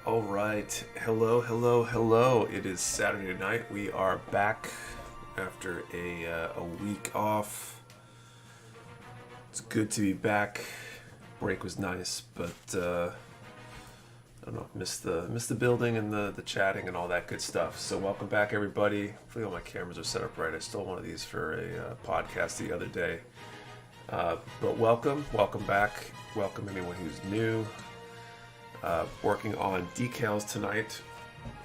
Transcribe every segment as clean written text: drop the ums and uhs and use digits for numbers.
All right. Hello, hello, hello. It is Saturday night. We are back after a week off. It's good to be back. Break was nice, but I don't know, missed the building and the chatting and all that good stuff. So welcome back, everybody. Hopefully all my cameras are set up right. I stole one of these for a podcast the other day. But welcome back. Welcome anyone who's new. Working on decals tonight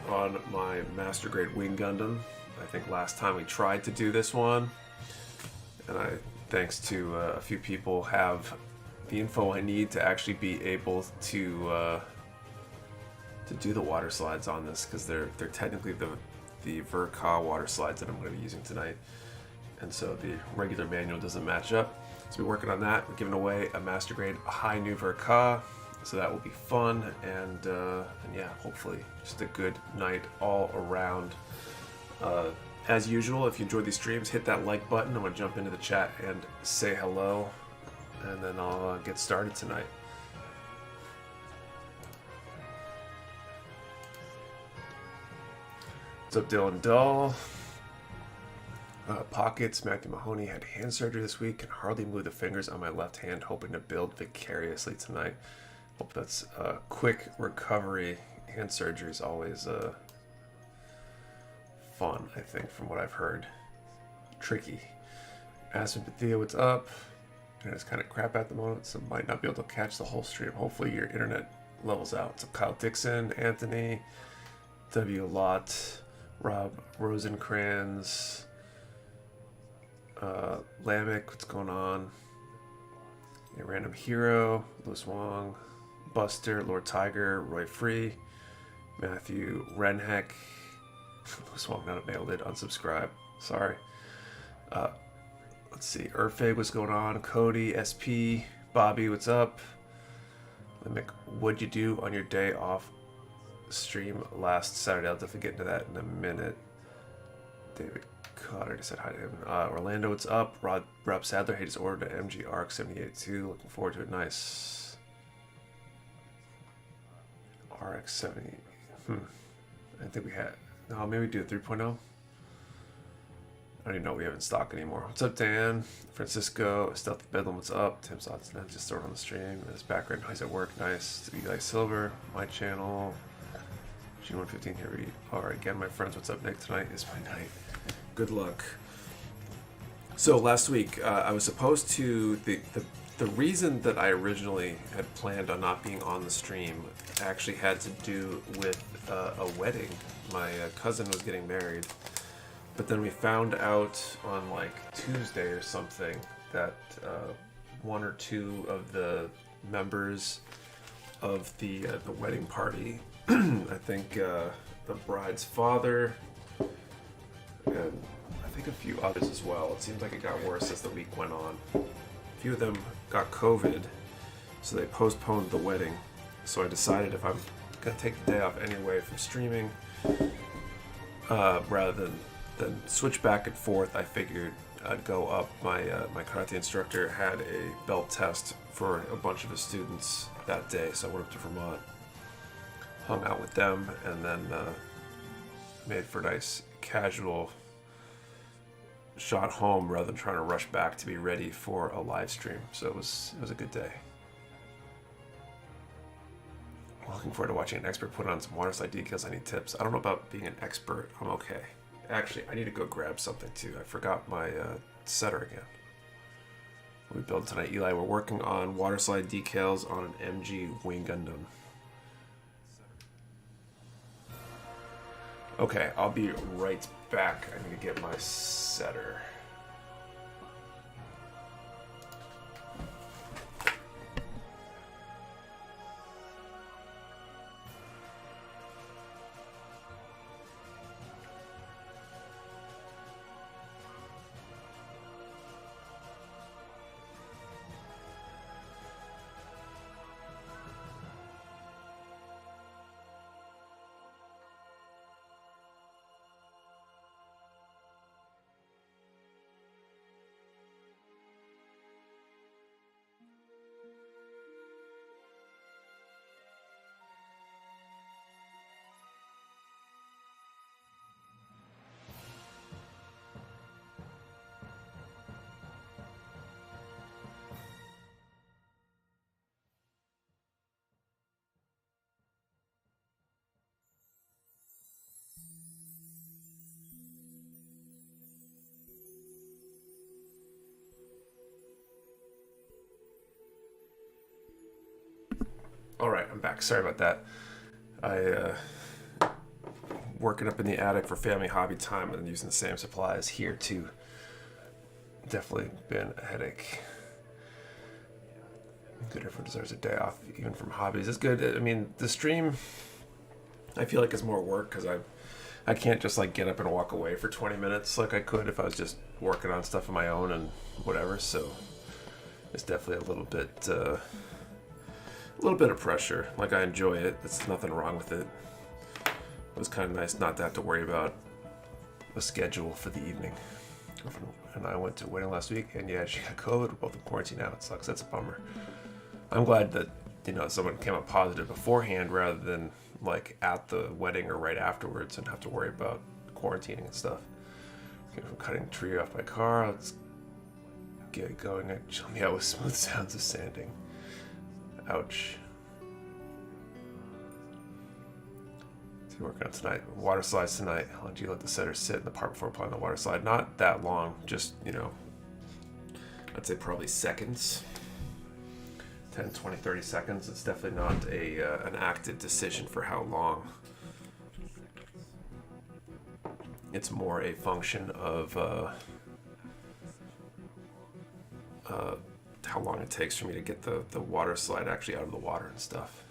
on my Master Grade Wing Gundam. I think last time we tried to do this one, and thanks to a few people, have the info I need to actually be able to do the water slides on this, because they're technically the Verka water slides that I'm going to be using tonight, and so the regular manual doesn't match up. So we're working on that. We're giving away a Master Grade High New Verka. So that will be fun, and yeah, hopefully just a good night all around. As usual, if you enjoyed these streams, hit that like button. I'm going to jump into the chat and say hello, and then I'll get started tonight. What's up, Dylan Dull? Pockets. Matthew Mahoney had hand surgery this week and hardly move the fingers on my left hand, hoping to build vicariously tonight. Hope that's a quick recovery. Hand surgery is always fun, I think, from what I've heard. Tricky. Aspen Bethia, what's up? And it's kind of crap at the moment, so might not be able to catch the whole stream. Hopefully your internet levels out. So Kyle Dixon, Anthony, W. Lott, Rob Rosencrans, Lamech, what's going on? A Random Hero, Louis Wong, Buster, Lord Tiger, Roy Free, Matthew Renheck. Louis Wong not available, unsubscribe. Sorry. Let's see. Urfeg, what's going on? Cody, SP, Bobby, what's up? Lamech, what'd you do on your day off stream last Saturday? I'll definitely get into that in a minute. David Cotter just said hi to him. Orlando, what's up? Rob Sadler, he just ordered an MG ARC 78-2. Looking forward to it. Nice. RX 70. I think we had. No, maybe we do a 3.0. I don't even know what we have in stock anymore. What's up, Dan? Francisco, Stealth Bedlam, what's up? Tim Sod's just throwing on the stream. In his background, he's at work. Nice. To be like Silver, my channel. G115 here. Alright, again, my friends, what's up? Nick, tonight is my night. Good luck. So last week, I was supposed to. The reason that I originally had planned on not being on the stream actually had to do with a wedding. My cousin was getting married, but then we found out on like Tuesday or something that one or two of the members of the wedding party, I think the bride's father, and I think a few others as well. It seems like it got worse as the week went on. A few of them got COVID, so they postponed the wedding. So I decided if I'm gonna take the day off anyway from streaming, rather than switch back and forth, I figured I'd go up. My karate instructor had a belt test for a bunch of his students that day, so I went up to Vermont, hung out with them, and then made for a nice casual shot home rather than trying to rush back to be ready for a live stream. So it was a good day. I'm looking forward to watching an expert put on some waterslide decals. I need tips. I don't know about being an expert. I'm okay. Actually, I need to go grab something too. I forgot my setter again. We build tonight, Eli. We're working on waterslide decals on an MG Wing Gundam. Okay, I'll be right back. I need to get my setter. All right, I'm back. Sorry about that. Working up in the attic for family hobby time and using the same supplies here too. Definitely been a headache. Good, everyone deserves a day off, even from hobbies. It's good. I mean, the stream, I feel like it's more work because I can't just like get up and walk away for 20 minutes like I could if I was just working on stuff of my own and whatever. So it's definitely a little bit of pressure. Like, I enjoy it. There's nothing wrong with it. It was kind of nice not to have to worry about a schedule for the evening. And I went to a wedding last week, and yeah, she got COVID. We're both in quarantine now. It sucks. That's a bummer. I'm glad that, someone came up positive beforehand rather than like at the wedding or right afterwards and have to worry about quarantining and stuff. Okay, from cutting the tree off my car, let's get going. Chill me out with smooth sounds of sanding. Ouch. What's he working on tonight? Water slides tonight. How long do you let the setter sit in the park before applying the water slide? Not that long. Just, I'd say probably seconds. 10, 20, 30 seconds. It's definitely not an active decision for how long. It's more a function of how long it takes for me to get the water slide actually out of the water and stuff.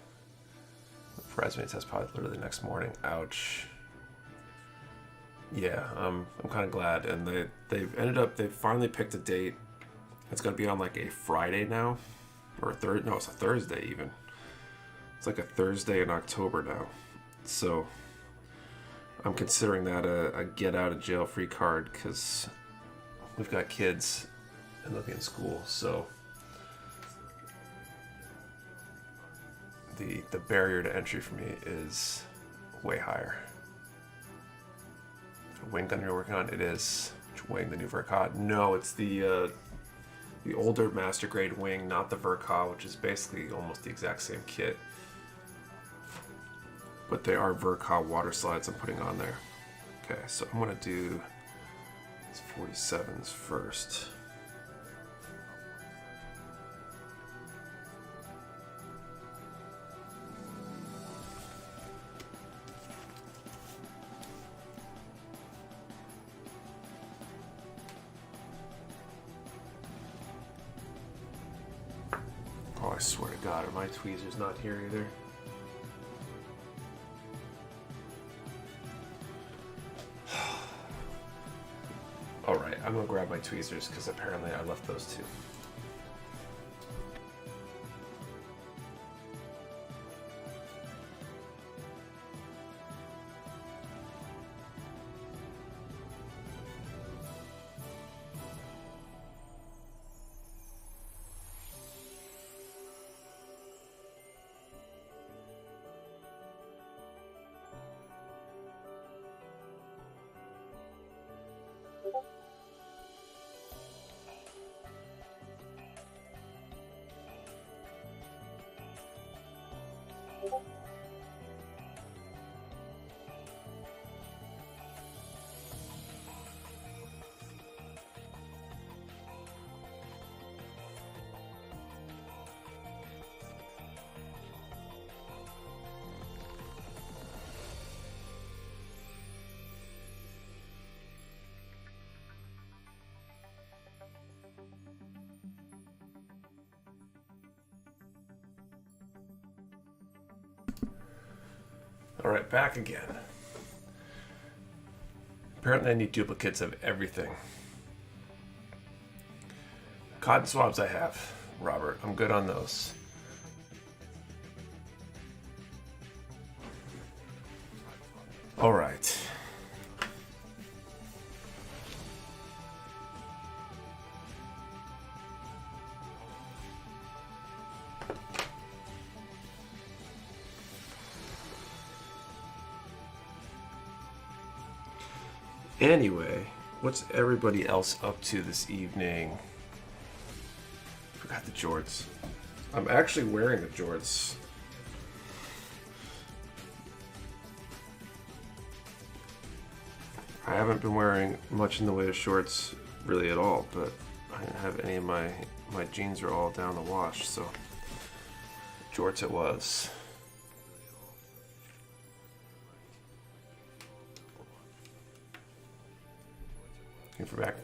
Surprised me, it says probably literally the next morning. Ouch. Yeah, I'm kind of glad. And they finally picked a date. It's going to be on like a Friday now. Or it's a Thursday even. It's like a Thursday in October now. So I'm considering that a get out of jail free card because we've got kids and they'll be in school. So the barrier to entry for me is way higher. The wing gun you're working on, it is. Which wing? The new Verka? No, it's the older master grade wing, not the Verka, which is basically almost the exact same kit. But they are Verka water slides I'm putting on there. Okay, so I'm gonna do these 47s first. Oh, I swear to God, are my tweezers not here either? Alright, I'm gonna grab my tweezers because apparently I left those too. Alright, back again. Apparently I need duplicates of everything. Cotton swabs I have, Robert. I'm good on those. Alright. Anyway, what's everybody else up to this evening? Forgot the jorts. I'm actually wearing the jorts. I haven't been wearing much in the way of shorts really at all, but I didn't have any of my jeans are all down the wash, so jorts it was.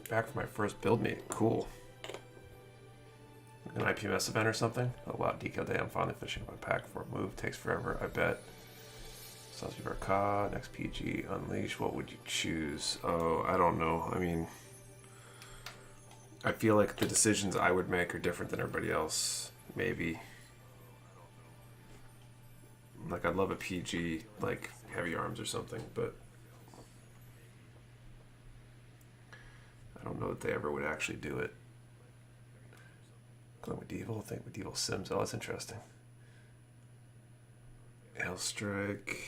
Back for my first build meet. Cool. An IPMS event or something? Oh wow, decal day. I'm finally finishing my pack for a move. Takes forever, I bet. Sounds like Ka, next PG, Unleash. What would you choose? Oh, I don't know. I mean, I feel like the decisions I would make are different than everybody else. Maybe. Like, I'd love a PG, like, heavy arms or something, but I don't know that they ever would actually do it. Go medieval, I think medieval Sims. Oh, that's interesting. Hail Strike.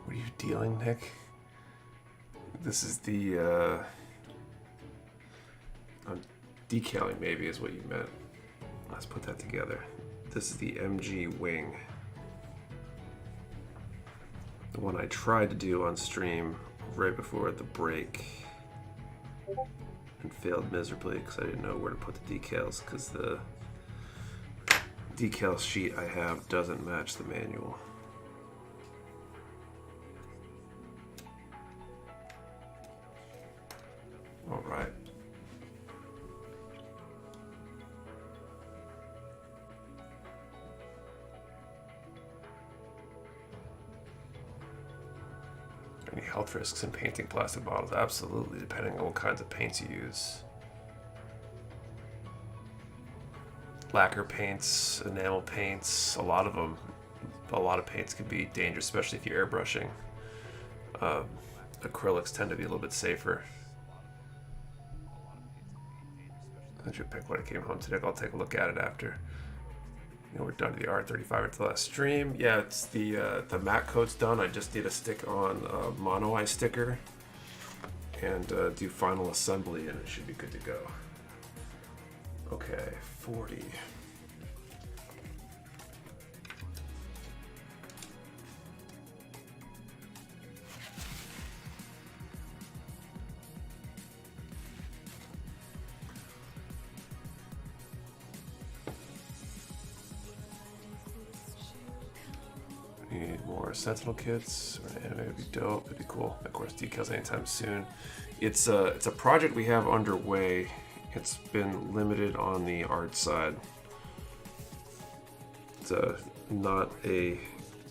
What are you dealing, Nick? This is the, decaling maybe is what you meant. Let's put that together. This is the MG Wing. The one I tried to do on stream right before the break and failed miserably because I didn't know where to put the decals because the decal sheet I have doesn't match the manual. All right. Any health risks in painting plastic bottles? Absolutely, depending on what kinds of paints you use. Lacquer paints, enamel paints, a lot of paints can be dangerous, especially if you're airbrushing. Acrylics tend to be a little bit safer. I should pick what I came home today. I'll take a look at it after. You know, we're done to the R35 after the last stream. Yeah, it's the matte coat's done. I just need to stick on a mono eye sticker and do final assembly, and it should be good to go. Okay, 40. Need more Sentinel kits. Anime would be dope. It'd be cool. Of course, decals anytime soon. It's a project we have underway. It's been limited on the art side. It's not a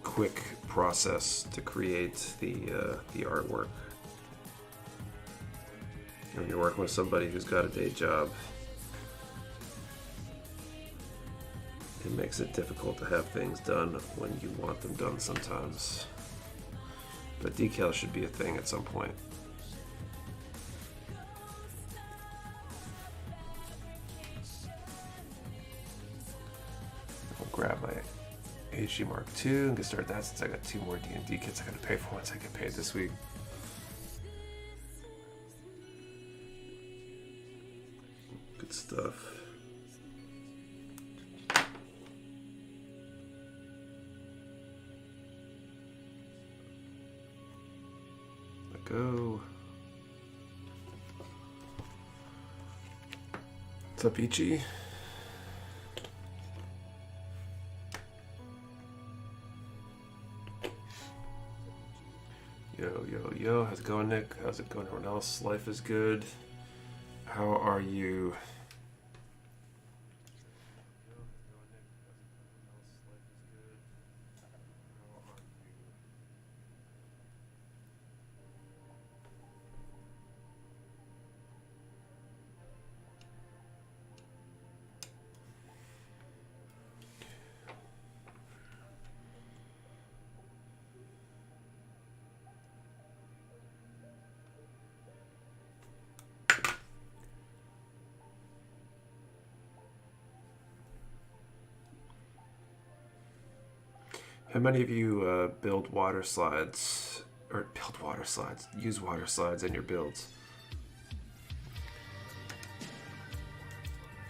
quick process to create the artwork. When you're working with somebody who's got a day job, it makes it difficult to have things done when you want them done sometimes. But decals should be a thing at some point. I'll grab my HG Mark II and get started that since I got 2 more D&D kits I gotta pay for once I get paid this week. Good stuff. Go. What's up, Ichi? Yo, how's it going, Nick? How's it going, everyone else? Life is good. How are you? How many of you build water slides, or build water slides, use water slides in your builds?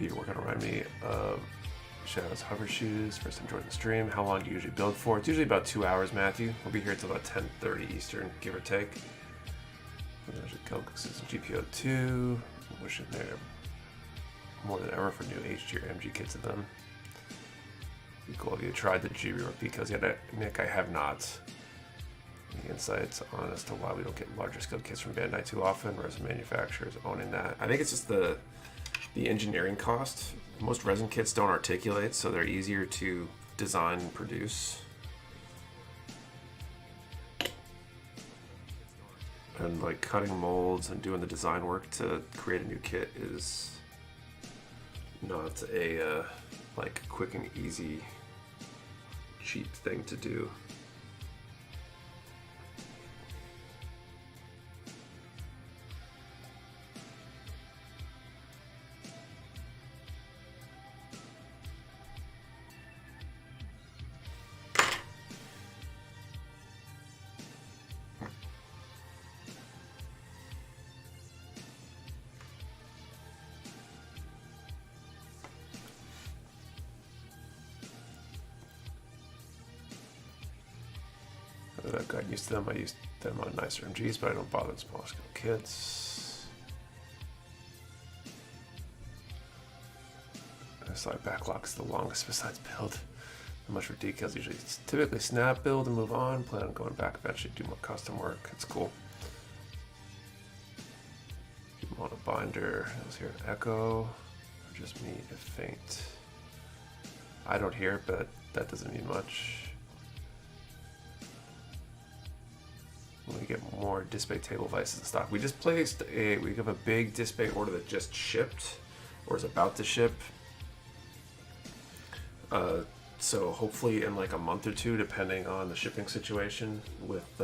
If you were going to remind me of Shadow's hover shoes, first time joining the stream. How long do you usually build for? It's usually about 2 hours, Matthew. We'll be here until about 10:30 Eastern, give or take. There's a Kelk's GPO 2. Wishing there more than ever for new HG or MG kits of them. Be cool if you tried the G rework because yet, Nick, I have not. Any insights on as to why we don't get larger scale kits from Bandai too often, resin manufacturers owning that? I think it's just the engineering cost. Most resin kits don't articulate, so they're easier to design and produce. And like cutting molds and doing the design work to create a new kit is not a like quick and easy, cheap thing to do. I've gotten used to them. I use them on nicer MGs, but I don't bother with smaller scale kits. Slide backlog's the longest besides build. Not much for decals. Usually it's typically snap, build, and move on. Plan on going back eventually, do more custom work. It's cool. Keep them on a binder. I was here an echo. Or just me if faint. I don't hear it, but that doesn't mean much. When we get more display table vices in stock. We just placed we have a big display order that just shipped or is about to ship. So hopefully in like a month or two, depending on the shipping situation with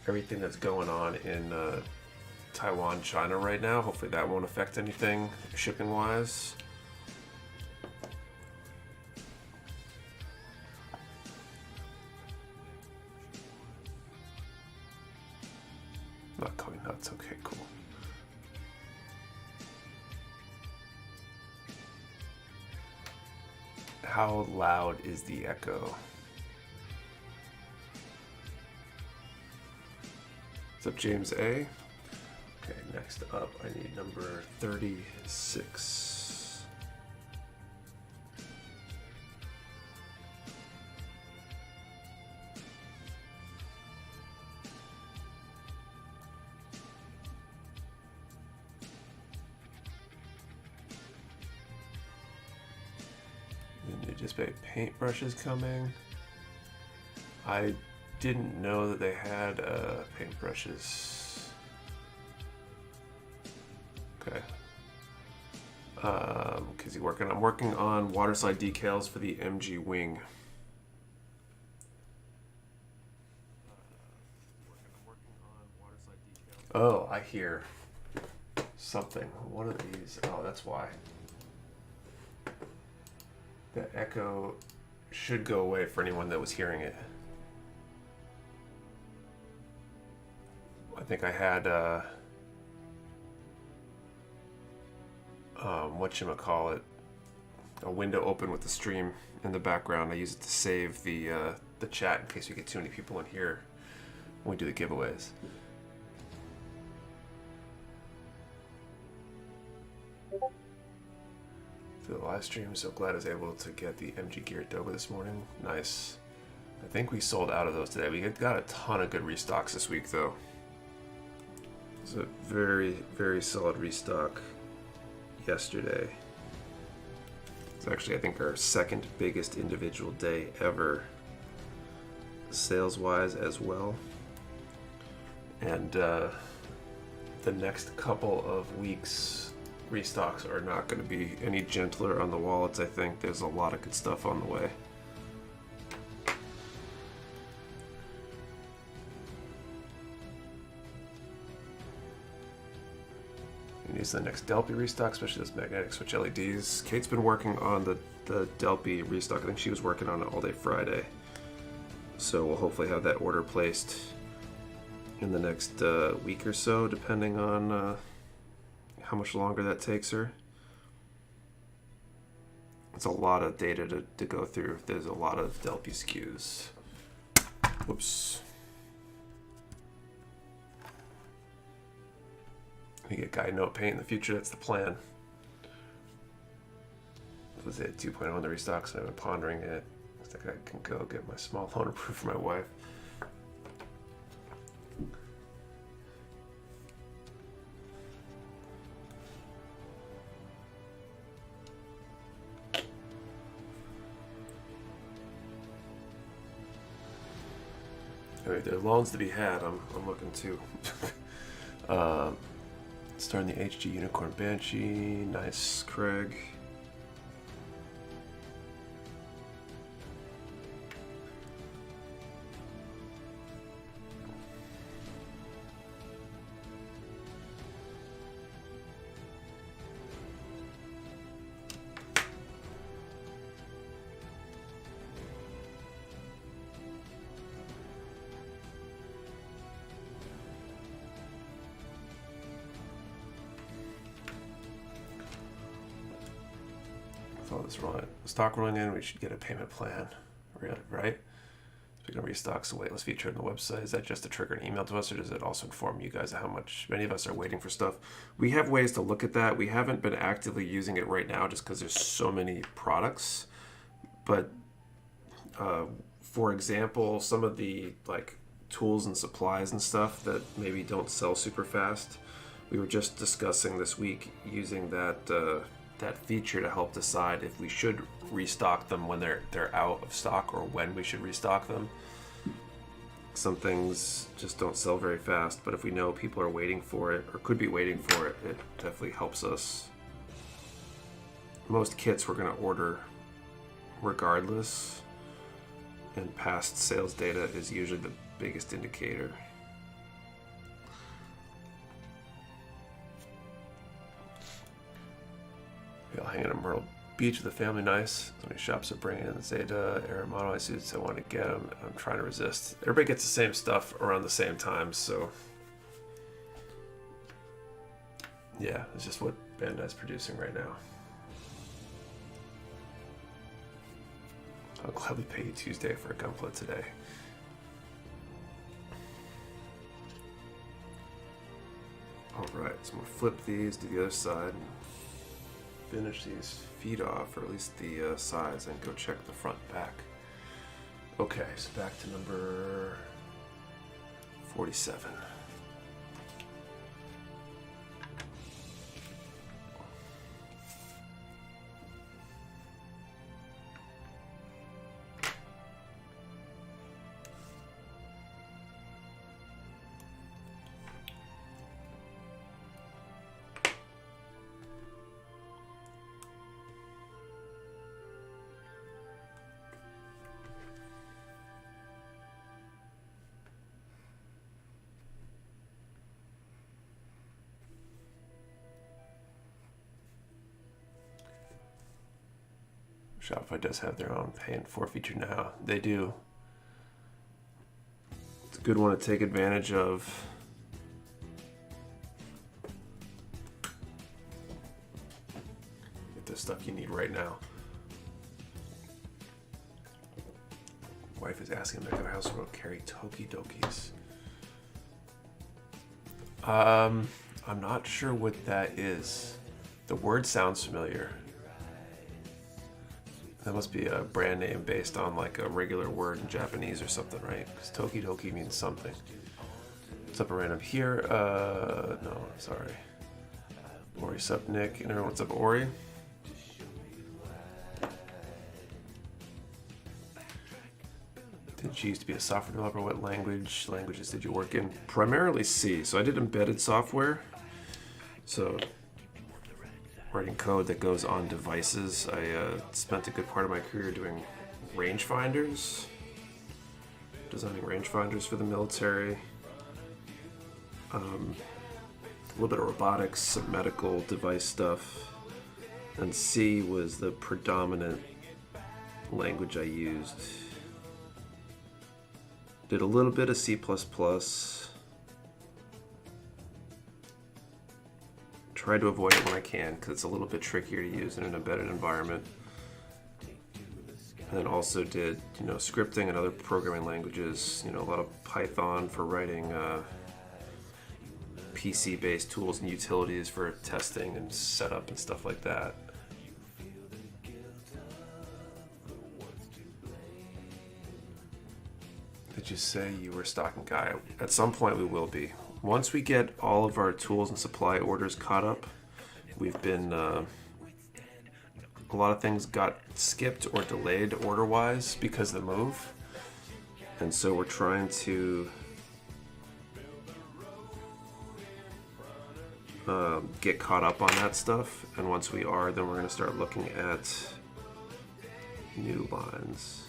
everything that's going on in Taiwan, China right now, hopefully that won't affect anything shipping wise. Not going nuts. Okay, cool. How loud is the echo? What's up, James A? Okay, next up, I need number 36. Display paintbrushes coming. I didn't know that they had paintbrushes. Okay. Cause I'm working on waterslide decals for the MG wing. Oh, I hear something. What are these? Oh, that's why. The echo should go away for anyone that was hearing it. I think I had whatchamacallit, a window open with the stream in the background. I use it to save the chat in case we get too many people in here when we do the giveaways. For the live stream, so glad I was able to get the MG Gear Doba this morning. Nice. I think we sold out of those today. We got a ton of good restocks this week, though. It's a very, very solid restock yesterday. It's actually, I think, our second biggest individual day ever, sales-wise as well. And the next couple of weeks, restocks are not going to be any gentler on the wallets. I think there's a lot of good stuff on the way. Use the next Delphi restock, especially those magnetic switch LEDs. Kate's been working on the the Delpy restock. I think she was working on it all day Friday. So we'll hopefully have that order placed in the next week or so, depending on how much longer that takes her. It's a lot of data to go through. There's a lot of Delpy SKUs. Whoops. We get guide note paint in the future. That's the plan. Was it 2.0 in the restocks, and I've been pondering it. I think I can go get my small loan approved for my wife. Anyway, there are loans to be had. I'm looking to. Starting the HG Unicorn Banshee. Nice, Craig. Stock rolling in, we should get a payment plan, right? Speaking of restocks, the waitlist feature on the website, is that just to trigger an email to us, or does it also inform you guys of how much many of us are waiting for stuff? We have ways to look at that. We haven't been actively using it right now just because there's so many products. But for example, some of the like tools and supplies and stuff that maybe don't sell super fast, we were just discussing this week using that feature to help decide if we should restock them when they're out of stock, or when we should restock them. Some things just don't sell very fast, but if we know people are waiting for it or could be waiting for it, it definitely helps us. Most kits we're going to order regardless, and past sales data is usually the biggest indicator. I'll hang out at Myrtle Beach with the family. Nice. So many shops are bringing in the Zeta, Aeromono. I suits. I want to get them. I'm trying to resist. Everybody gets the same stuff around the same time, so yeah, it's just what Bandai's producing right now. I'll gladly pay you Tuesday for a gunpla today. All right, so I'm gonna flip these to the other side. Finish these feet off, or at least the sides, and go check the front and back. Okay, so back to number 47. Shopify does have their own pay in 4 feature now. They do. It's a good one to take advantage of. Get the stuff you need right now. Wife is asking Mecha Warehouse will carry Toki Dokis. I'm not sure what that is. The word sounds familiar. That must be a brand name based on like a regular word in Japanese or something, right? Because Toki Doki means something. What's up, a random here? No, sorry. Ori, sup, Nick? And everyone, what's up, Ori? Did you used to be a software developer? What languages did you work in? Primarily C. So I did embedded software. So writing code that goes on devices. I spent a good part of my career doing rangefinders, designing rangefinders for the military, a little bit of robotics, some medical device stuff, and C was the predominant language I used. Did a little bit of C++. Tried to avoid it when I can because it's a little bit trickier to use in an embedded environment. And then also did, scripting and other programming languages. A lot of Python for writing PC-based tools and utilities for testing and setup and stuff like that. Did you say you were a stocking guy? At some point we will be. Once we get all of our tools and supply orders caught up, we've been... a lot of things got skipped or delayed order-wise because of the move. And so we're trying to get caught up on that stuff. And once we are, then we're going to start looking at new lines.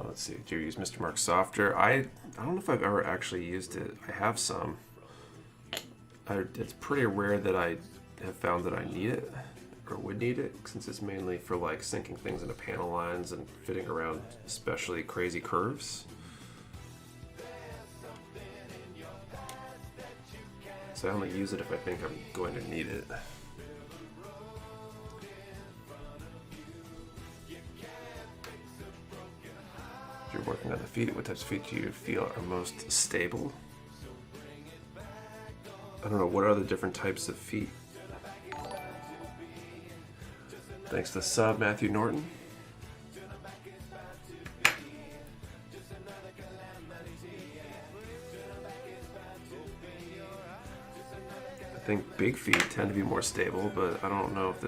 Let's see, do you use Mr. Mark Softer? I don't know if I've ever actually used it. I have some. It's pretty rare that I have found that I need it or would need it, since it's mainly for like syncing things into panel lines and fitting around especially crazy curves. So I only use it if I think I'm going to need it. You're working on the feet. What types of feet do you feel are most stable? I don't know, what are the different types of feet? Thanks to the sub, Matthew Norton. I think big feet tend to be more stable, but I don't know if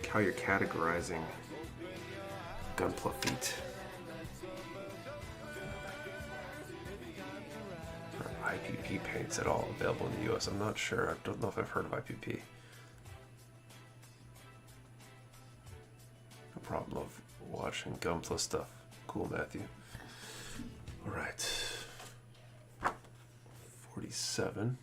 how you're categorizing gunpla feet. Are IPP paints at all available in the US? I'm not sure. I don't know if I've heard of IPP. No problem of watching gunpla stuff. Cool, Matthew. All right. 47.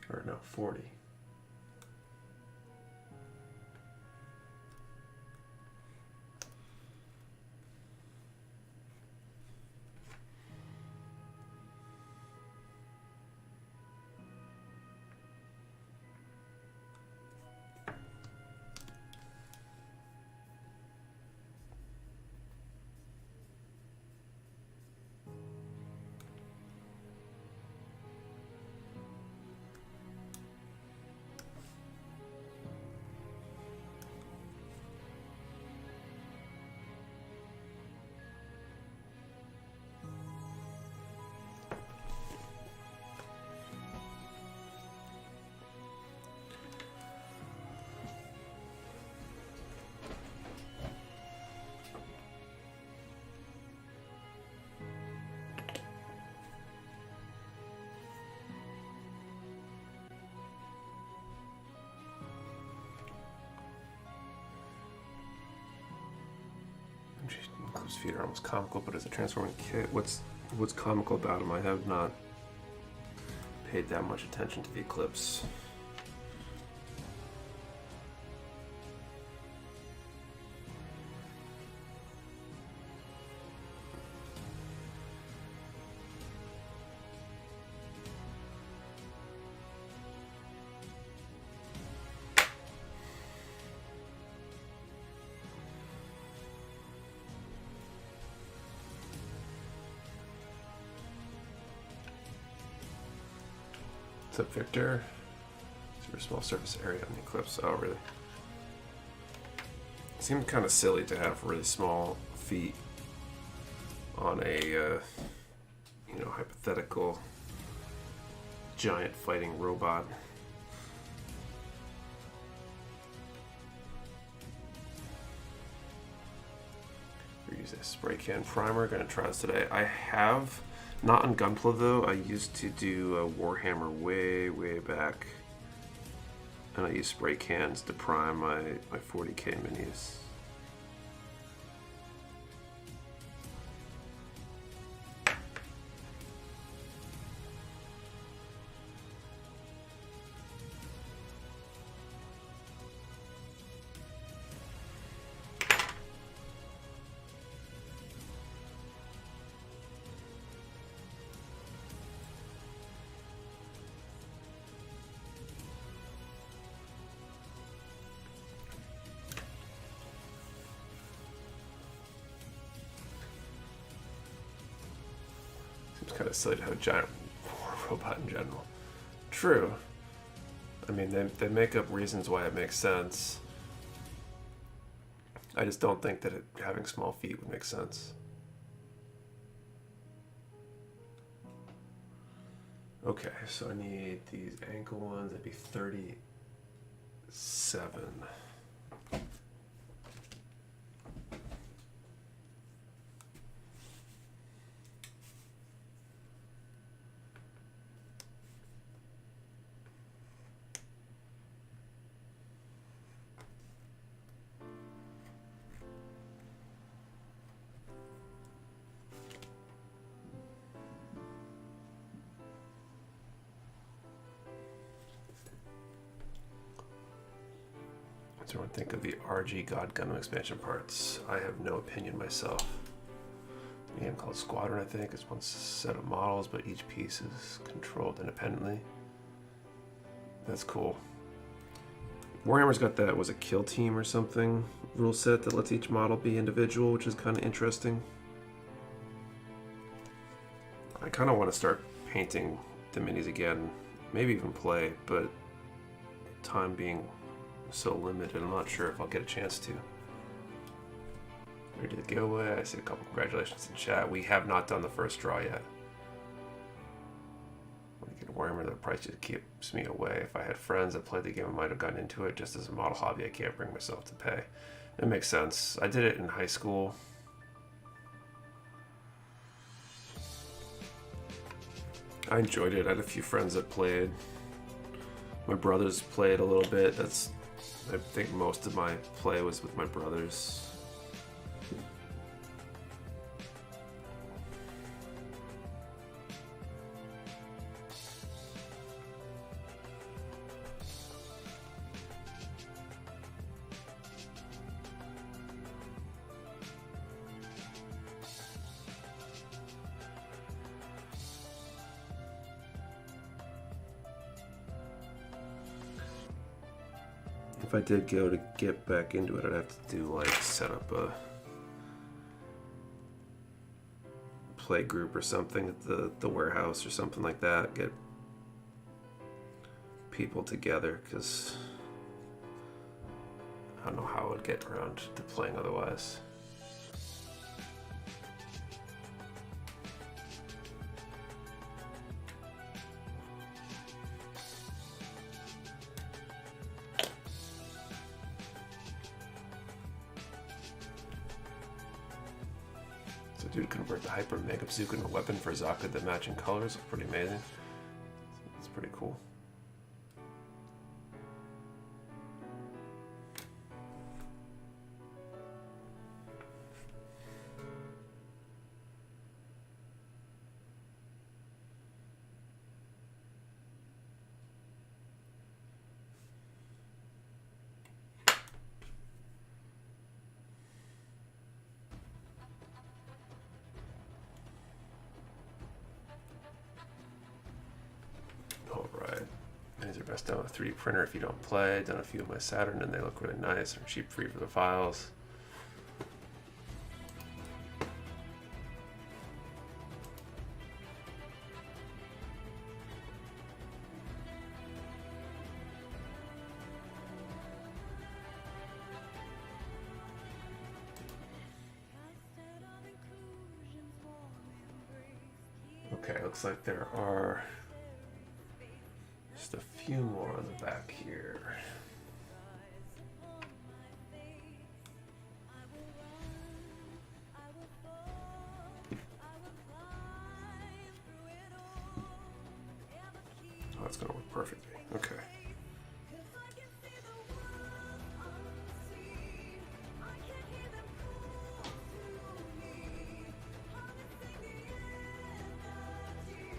Or no, 40. Those feet are almost comical, but as a transforming kit, what's comical about them? I have not paid that much attention to the Eclipse. What's up, Victor? Is there a small surface area on the Eclipse? Oh, really? It seems kind of silly to have really small feet on a, hypothetical giant fighting robot. use a spray can primer. Gonna try this today. I have, not on Gunpla though, I used to do a Warhammer way back. And I use spray cans to prime my 40k minis. It's kind of silly to have a giant war robot in general. True. I mean, they make up reasons why it makes sense. I just don't think that having small feet would make sense. Okay, so I need these ankle ones. That'd be 37. What's everyone think of the RG God Gundam expansion parts? I have no opinion myself. A game called Squadron, I think, is one set of models, but each piece is controlled independently. That's cool. Warhammer's got that, was a kill team or something, rule set that lets each model be individual, which is kind of interesting. I kind of want to start painting the minis again, maybe even play, but time being so limited, I'm not sure if I'll get a chance to. Ready to the giveaway? I see a couple congratulations in chat. We have not done the first draw yet. When I get Warhammer, the price just keeps me away. If I had friends that played the game, I might have gotten into it. Just as a model hobby, I can't bring myself to pay. It makes sense. I did it in high school. I enjoyed it. I had a few friends that played. My brothers played a little bit. I think most of my play was with my brothers. If I did go to get back into it, I'd have to do like set up a play group or something at the warehouse or something like that. Get people together, because I don't know how I would get around to playing otherwise. Dude, convert the Hyper Mega Bazooka into a weapon for Zaka that matching colors. Pretty amazing. It's pretty cool. Best done with a 3D printer if you don't play. Done a few of my Saturn and they look really nice and cheap free for the files. Okay, looks like there are just a few more on the back here. it's gonna work perfectly. Okay.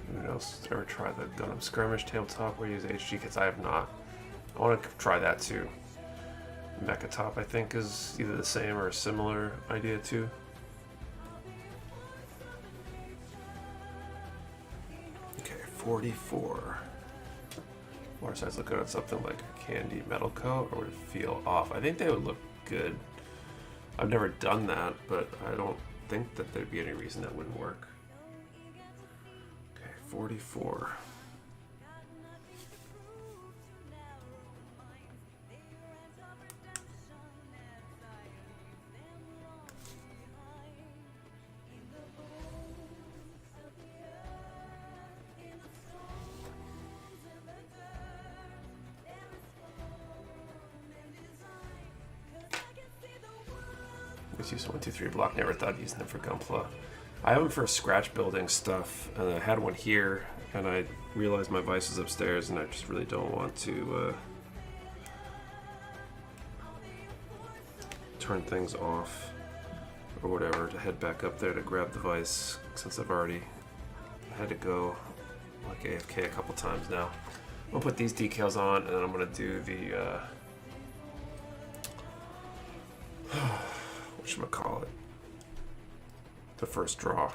Anyone else ever try the Gundam Skirmish tabletop where you use HG kits? I have not. I want to try that too. Mecha Top, I think, is either the same or a similar idea too. Okay, 44. Water sides look good on something like a candy metal coat, or would it feel off? I think they would look good. I've never done that, but I don't think that there'd be any reason that wouldn't work. Okay, 44. Let's use 1, 2, 3 block. Never thought of using them for Gunpla. I have them for scratch building stuff, and I had one here, and I realized my vise is upstairs, and I just really don't want to turn things off or whatever to head back up there to grab the vise, since I've already had to go like AFK a couple times now. I'm gonna put these decals on, and then I'm gonna do the whatchamacallit, the first draw.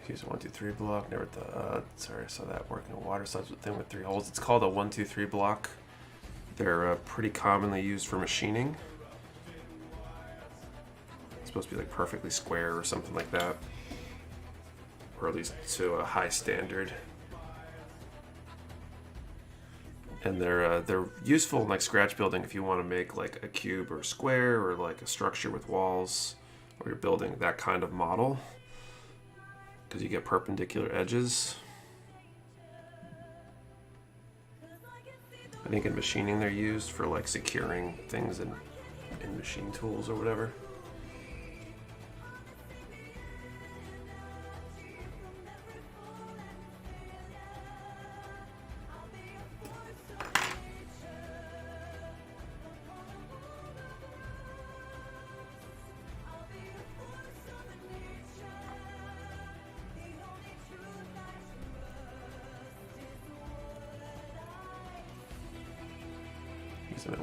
Use a 1, 2, 3 block. Never thought. Sorry, I saw that working. A water slides thing with 3 holes. It's called a 1, 2, 3 block. They're pretty commonly used for machining. It's supposed to be like perfectly square or something like that, or at least to a high standard. And they're useful in like scratch building if you want to make like a cube or a square or like a structure with walls, or you're building that kind of model, because you get perpendicular edges. I think in machining they're used for like securing things in machine tools or whatever.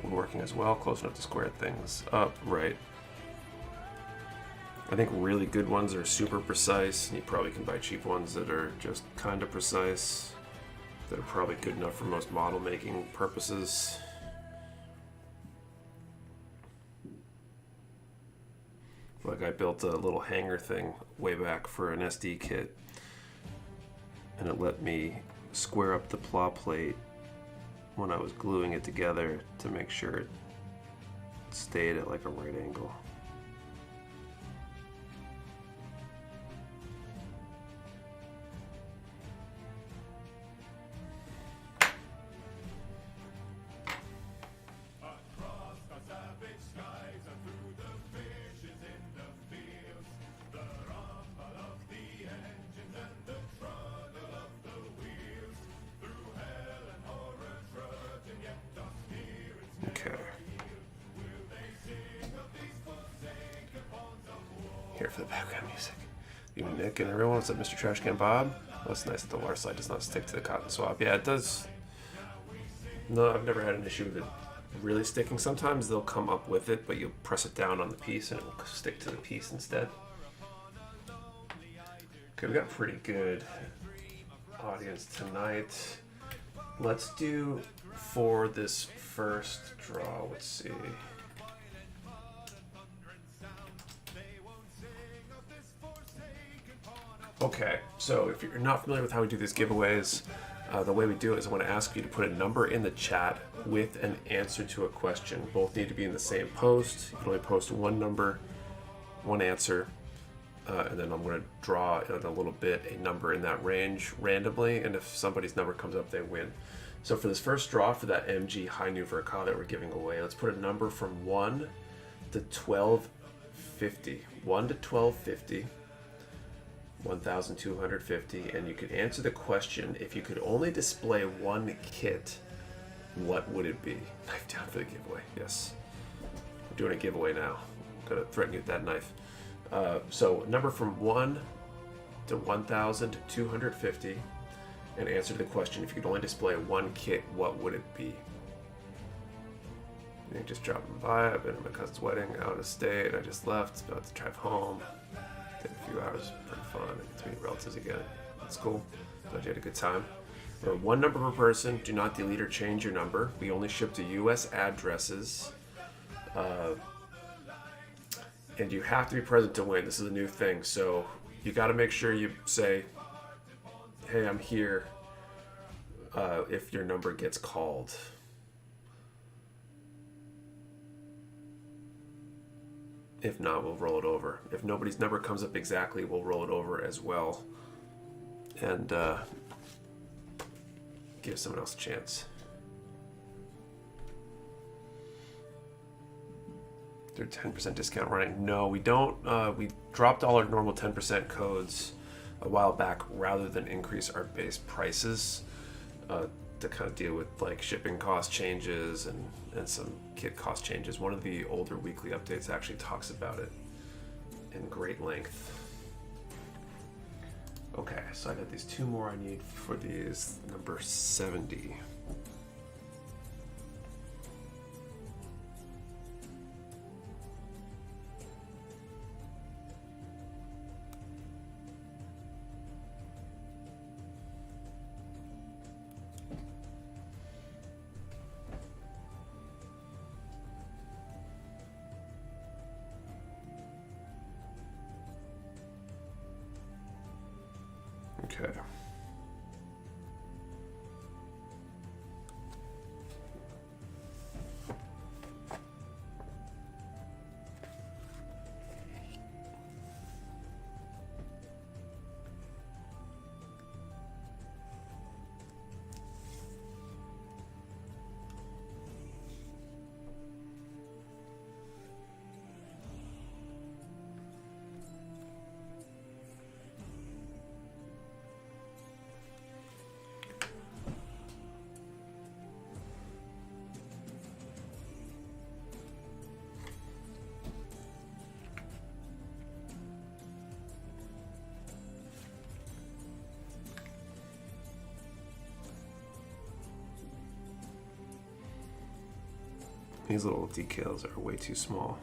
Woodworking as well, close enough to square things up, right. I think really good ones are super precise, and you probably can buy cheap ones that are just kind of precise, that are probably good enough for most model making purposes. Like I built a little hanger thing way back for an SD kit, and it let me square up the plow plate when I was gluing it together to make sure it stayed at like a right angle. Here for the background music. You, Nick, and everyone. What's up, Mr. Trashcan Bob? Oh, it's nice that the water slide does not stick to the cotton swab. Yeah, it does. No, I've never had an issue with it really sticking. Sometimes they'll come up with it, but you'll press it down on the piece and it will stick to the piece instead. Okay, we got a pretty good audience tonight. Let's do, for this first draw, let's see. Okay, so if you're not familiar with how we do these giveaways, the way we do it is I want to ask you to put a number in the chat with an answer to a question. Both need to be in the same post. You can only post one number, one answer, and then I'm going to draw in a little bit a number in that range randomly, and if somebody's number comes up, they win. So for this first draw for that MG High New Verka that we're giving away, let's put a number from 1 to 1250. 1 to 1250. 1,250, and you could answer the question: if you could only display one kit, what would it be? Knife down for the giveaway. Yes, we're doing a giveaway now. I'm gonna threaten you with that knife. So number from 1 to 1,250, and answer the question: if you could only display one kit, what would it be? You just dropping by. I've been at my cousin's wedding, out of state. I just left, about to drive home. Did a few hours, pretty fun. I get to meet relatives again. That's cool. Glad you had a good time. Or one number per person. Do not delete or change your number. We only ship to U.S. addresses. And you have to be present to win. This is a new thing. So you got to make sure you say, hey, I'm here, if your number gets called. If not, we'll roll it over. If nobody's number comes up exactly, we'll roll it over as well. And give someone else a chance. They're 10% discount running. No, we don't. We dropped all our normal 10% codes a while back rather than increase our base prices to kind of deal with like shipping cost changes and some kit cost changes. One of the older weekly updates actually talks about it in great length. Okay, so I got these two more I need for these. Number 70. Okay. These little decals are way too small.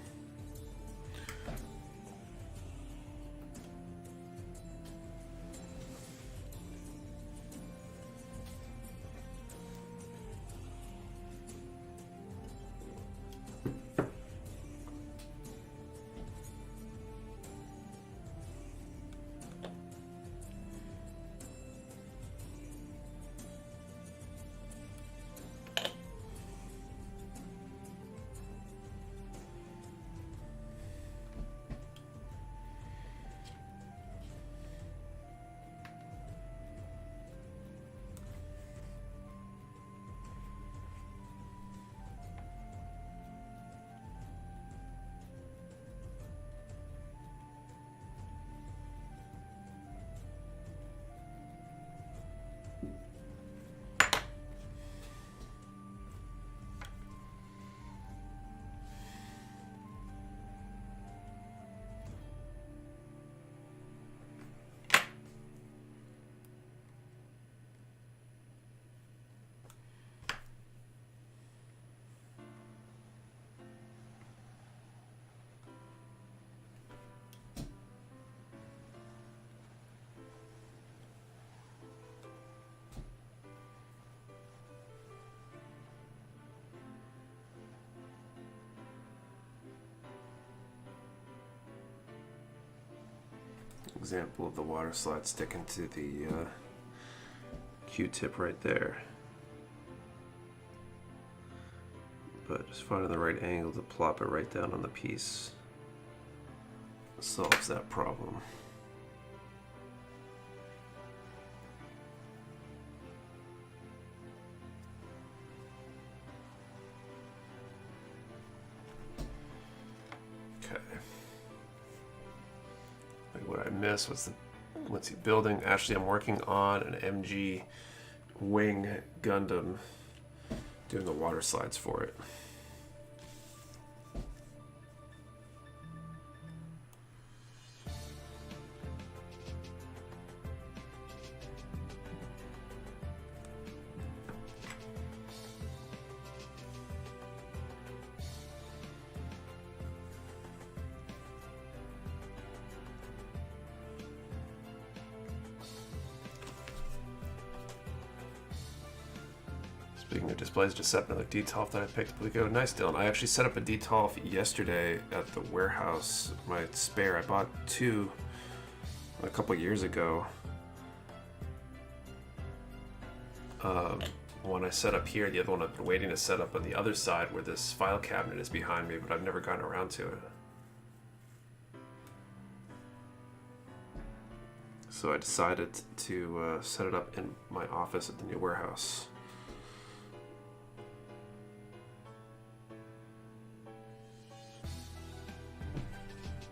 Example of the water slide sticking to the Q-tip right there. But just finding the right angle to plop it right down on the piece solves that problem. Okay. Like what I missed was the what's he building? Actually, I'm working on an MG wing Gundam, doing the water slides for it. Speaking of displays, just set up another DTOF that I picked up. We go, nice, Dylan. I actually set up a DTOF yesterday at the warehouse. My spare, I bought two a couple years ago. One I set up here, the other one I've been waiting to set up on the other side where this file cabinet is behind me, but I've never gotten around to it. So I decided to set it up in my office at the new warehouse.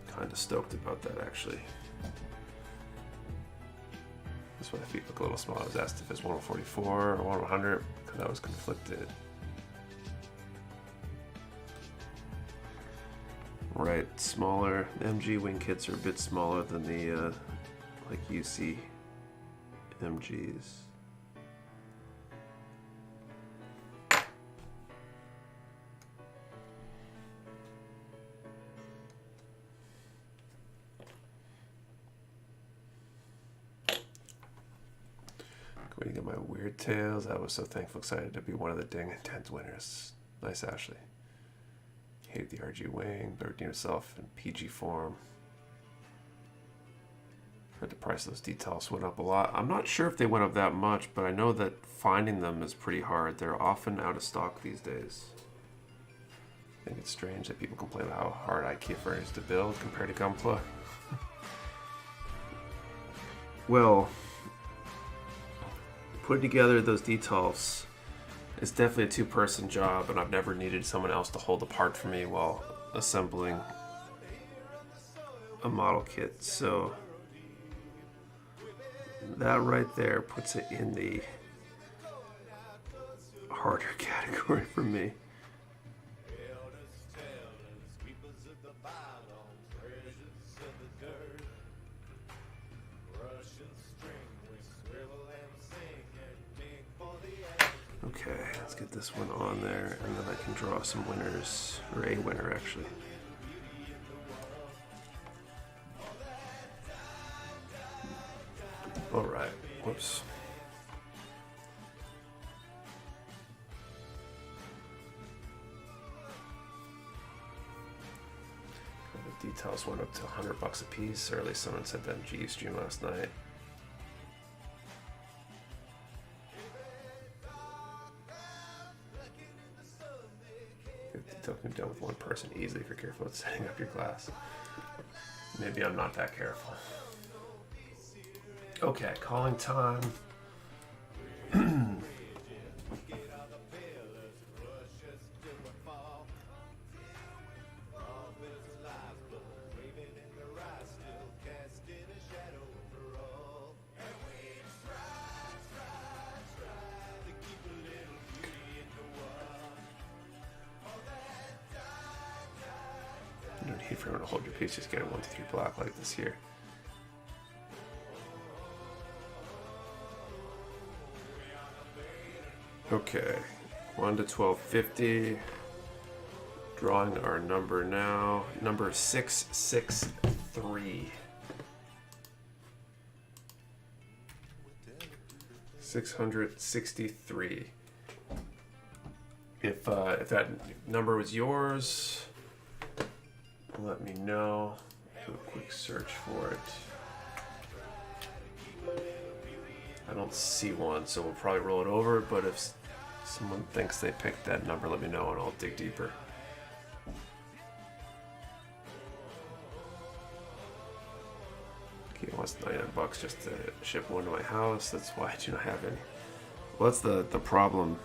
Kind of stoked about that, actually. This one, my feet look a little small. I was asked if it's 144 or 100 because I was conflicted. Right, smaller. The MG wing kits are a bit smaller than the like UC MGs. Waiting at my weird tales. I was so thankful, excited to be one of the Ding Intense winners. Nice, Ashley. Hated the RG wing, but redeemed yourself in PG form. Heard the price of those details went up a lot. I'm not sure if they went up that much, but I know that finding them is pretty hard. They're often out of stock these days. I think it's strange that people complain about how hard IKEA is to build compared to Gunpla. Well, putting together those details is definitely a two-person job, and I've never needed someone else to hold the part for me while assembling a model kit. So that right there puts it in the harder category for me. Okay, let's get this one on there, and then I can draw some winners, or a winner actually. All right, whoops. The details went up to $100 a piece, or at least someone said that in GU stream last night. Detail can be done with one person easily if you're careful with setting up your glass. Maybe I'm not that careful. Okay, calling time. You don't need for everyone to hold your piece, just get a 1, 2, 3 block like this here. Okay, 1 to 1250. Drawing our number now. Number 663. 663. If that number was yours, let me know. Do a quick search for it. I don't see one, so we'll probably roll it over, but if someone thinks they picked that number, let me know and I'll dig deeper. Okay, it wants $99 just to ship one to my house. That's why I do not have any. Well, that's the problem.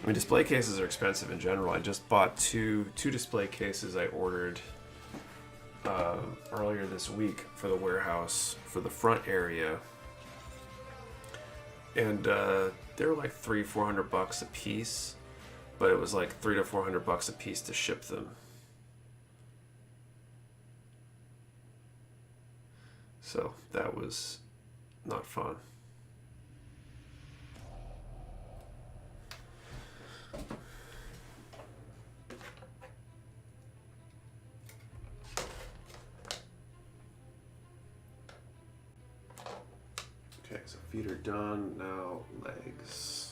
I mean, display cases are expensive in general. I just bought two display cases I ordered earlier this week for the warehouse for the front area, and they were like $300-400 a piece, but it was like $300 to $400 a piece to ship them. So that was not fun. Okay, so feet are done. Now legs.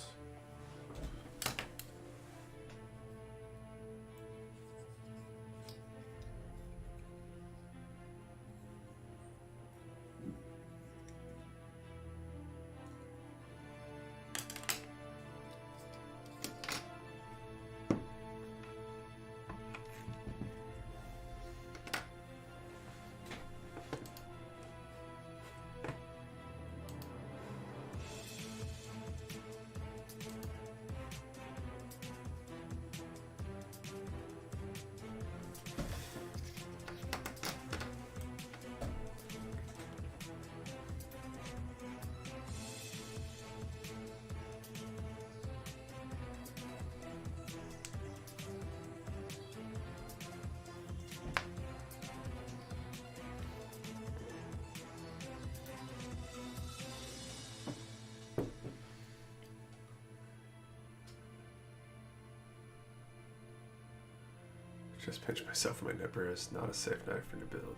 Just pinched myself in my nipper. Is not a safe knife for new build.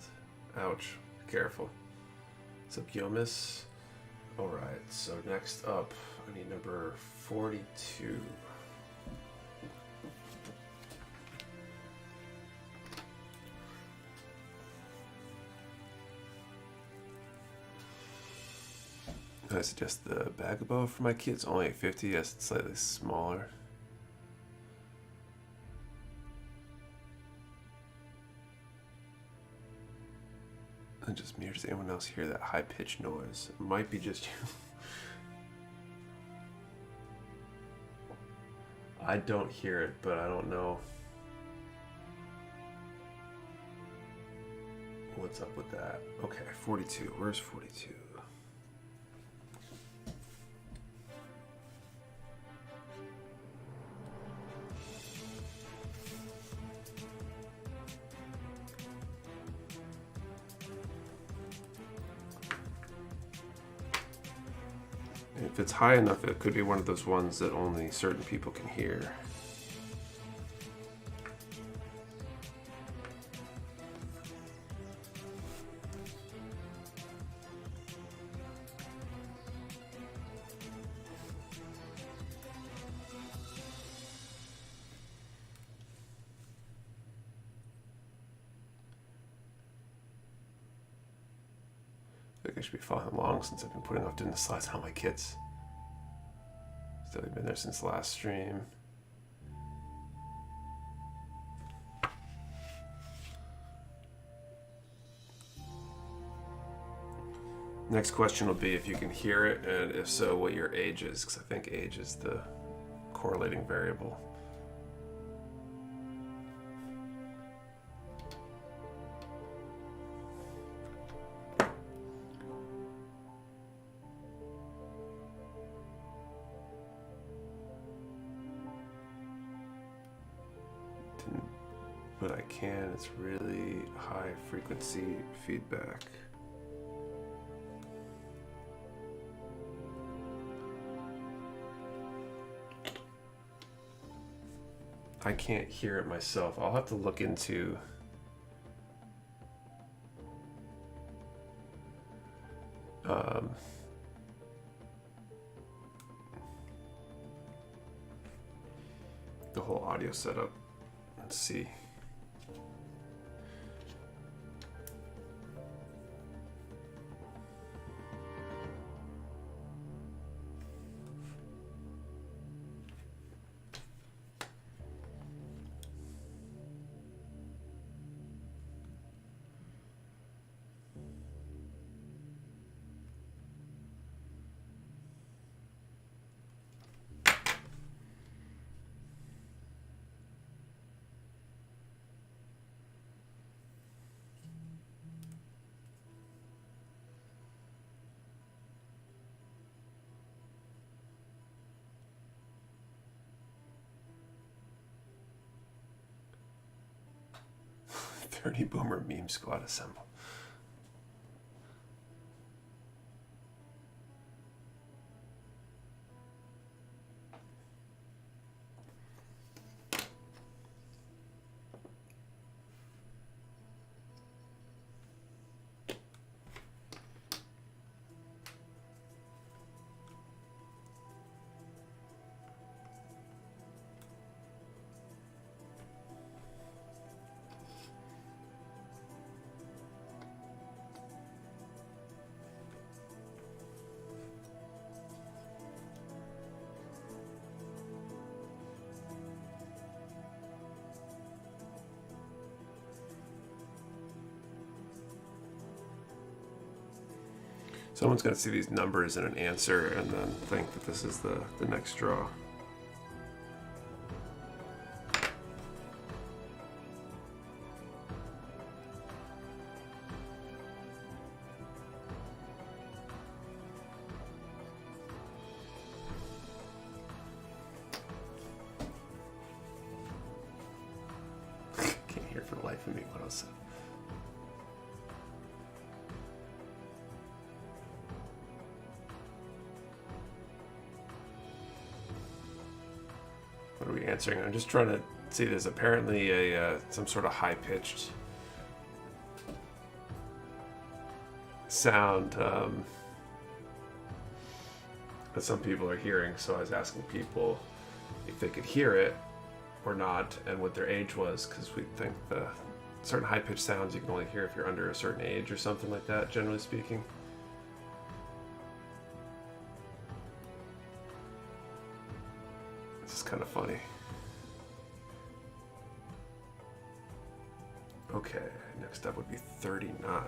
Ouch. Be careful. What's up, Yomis? Alright, so next up, I need number 42. I suggest the bag above for my kids. Only 50. Yes, it's slightly smaller. And just me, or does anyone else hear that high-pitched noise? It might be just you. I don't hear it, but I don't know what's up with that. Okay, 42. Where's 42? If it's high enough, it could be one of those ones that only certain people can hear. I think I should be following along since I've been putting off doing the slides on my kids. They've been there since last stream. Next question will be if you can hear it, and if so, what your age is, because I think age is the correlating variable. But I can, it's really high frequency feedback. I can't hear it myself. I'll have to look into the whole audio setup and see. 30 Boomer Meme Squad assemble. Someone's going to see these numbers in an answer and then think that this is the next draw. Can't hear for the life of me what I said. What are we answering? I'm just trying to see. There's apparently a some sort of high-pitched sound that some people are hearing. So I was asking people if they could hear it or not, and what their age was, because we think the certain high-pitched sounds you can only hear if you're under a certain age or something like that, generally speaking. This is kind of funny. Okay, next up would be 39.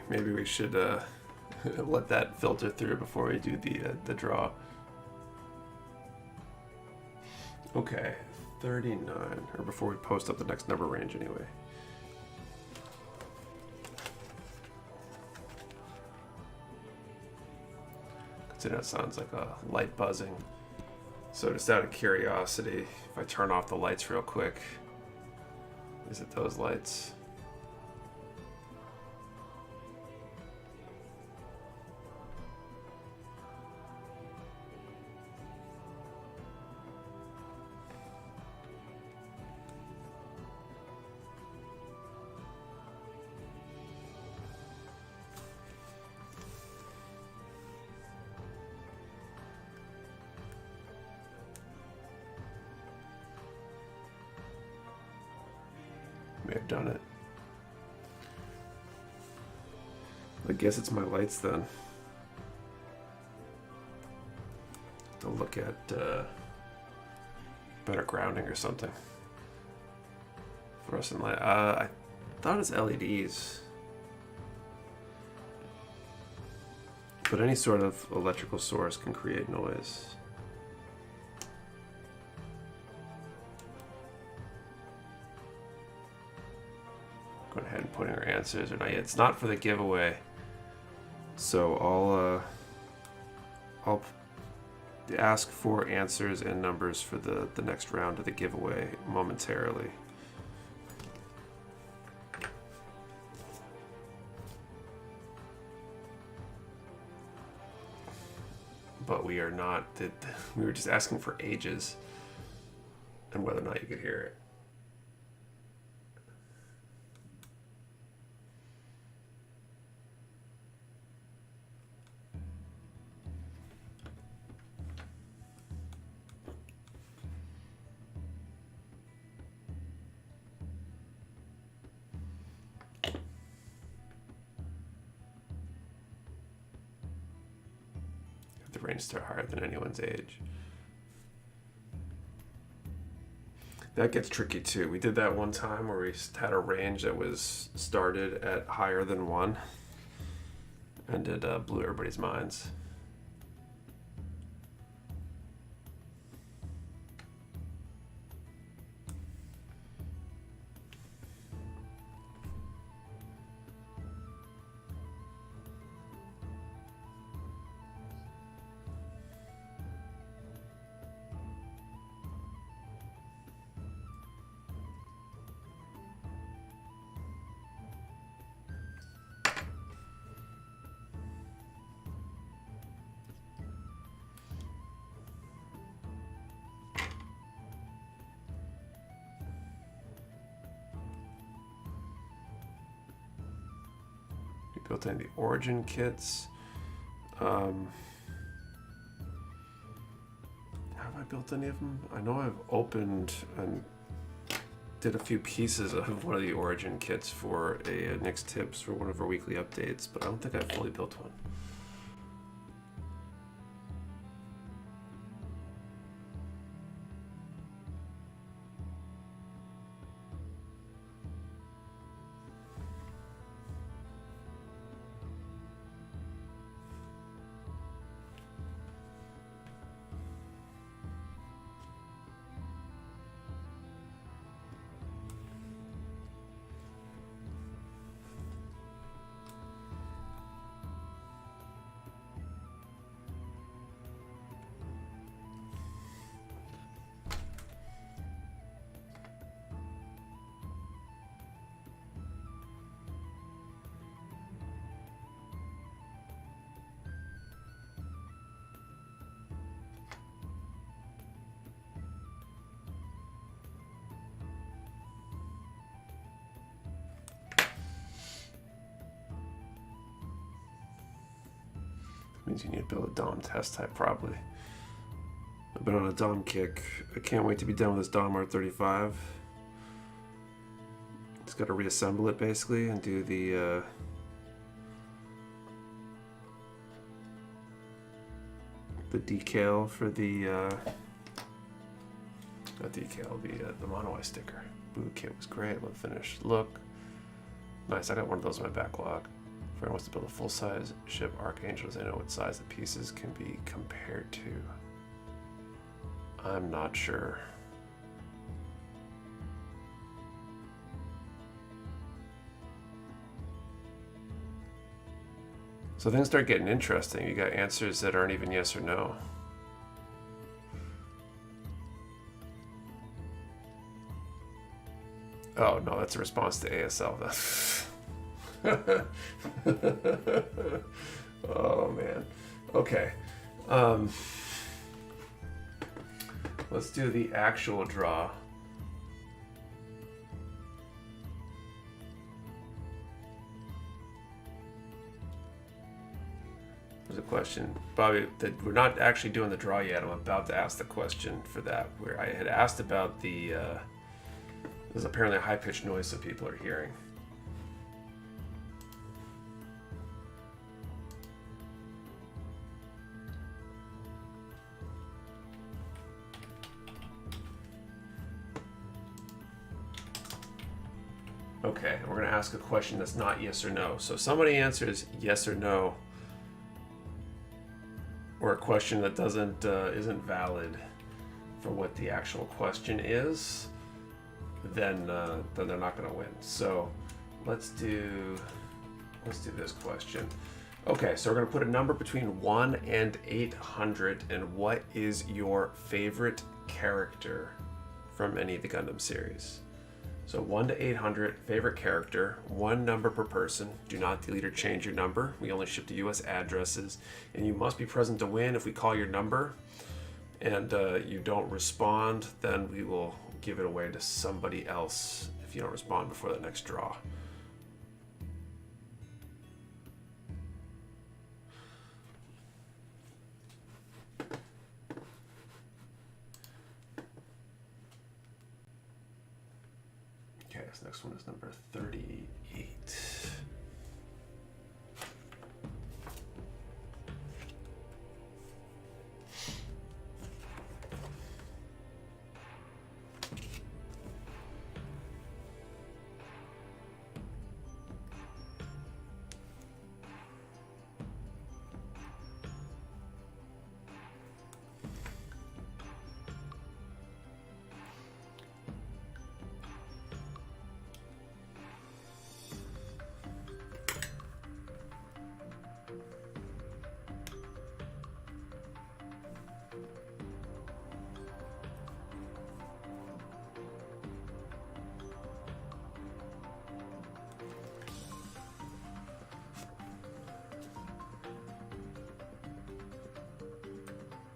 Maybe we should let that filter through before we do the draw. Okay, 39, or before we post up the next number range anyway. Consider it sounds like a light buzzing. So just out of curiosity, if I turn off the lights real quick, is it those lights? May have done it. I guess it's my lights then. To look at better grounding or something. Fluorescent light. I thought it's LEDs. But any sort of electrical source can create noise. Going ahead and putting our answers or not yet. It's not for the giveaway, so I'll ask for answers and numbers for the next round of the giveaway momentarily. But we are not. We were just asking for ages and whether or not you could hear it. The range start higher than anyone's age. That gets tricky too. We did that one time where we had a range that was started at higher than 1, and it blew everybody's minds. built any of the origin kits. Have I built any of them? I know I've opened and did a few pieces of one of the origin kits for a Nick's Tips for one of our weekly updates, but I don't think I fully built one. Means you need to build a DOM test type, probably. I've been on a DOM kick. I can't wait to be done with this DOM R35. Just got to reassemble it basically and do the decal for the not decal, the mono eye sticker. Ooh, the kit was great. Love the finished look. Nice. I got one of those in my backlog. If anyone wants to build a full-size ship Archangels, I know what size the pieces can be compared to. I'm not sure. So things start getting interesting. You got answers that aren't even yes or no. Oh no, that's a response to ASL. Oh man. Okay. Let's do the actual draw. There's a question, Bobby, that we're not actually doing the draw yet. I'm about to ask the question for that, where I had asked about the there's apparently a high-pitched noise that people are hearing. Okay, we're going to ask a question that's not yes or no. So if somebody answers yes or no, or a question that isn't valid for what the actual question is, then they're not going to win. So let's do this question. Okay, so we're going to put a number between 1 and 800, and what is your favorite character from any of the Gundam series? So 1 to 800, favorite character, one number per person. Do not delete or change your number. We only ship to US addresses, and you must be present to win. If we call your number and you don't respond, then we will give it away to somebody else if you don't respond before the next draw. Okay, this next one is number 38.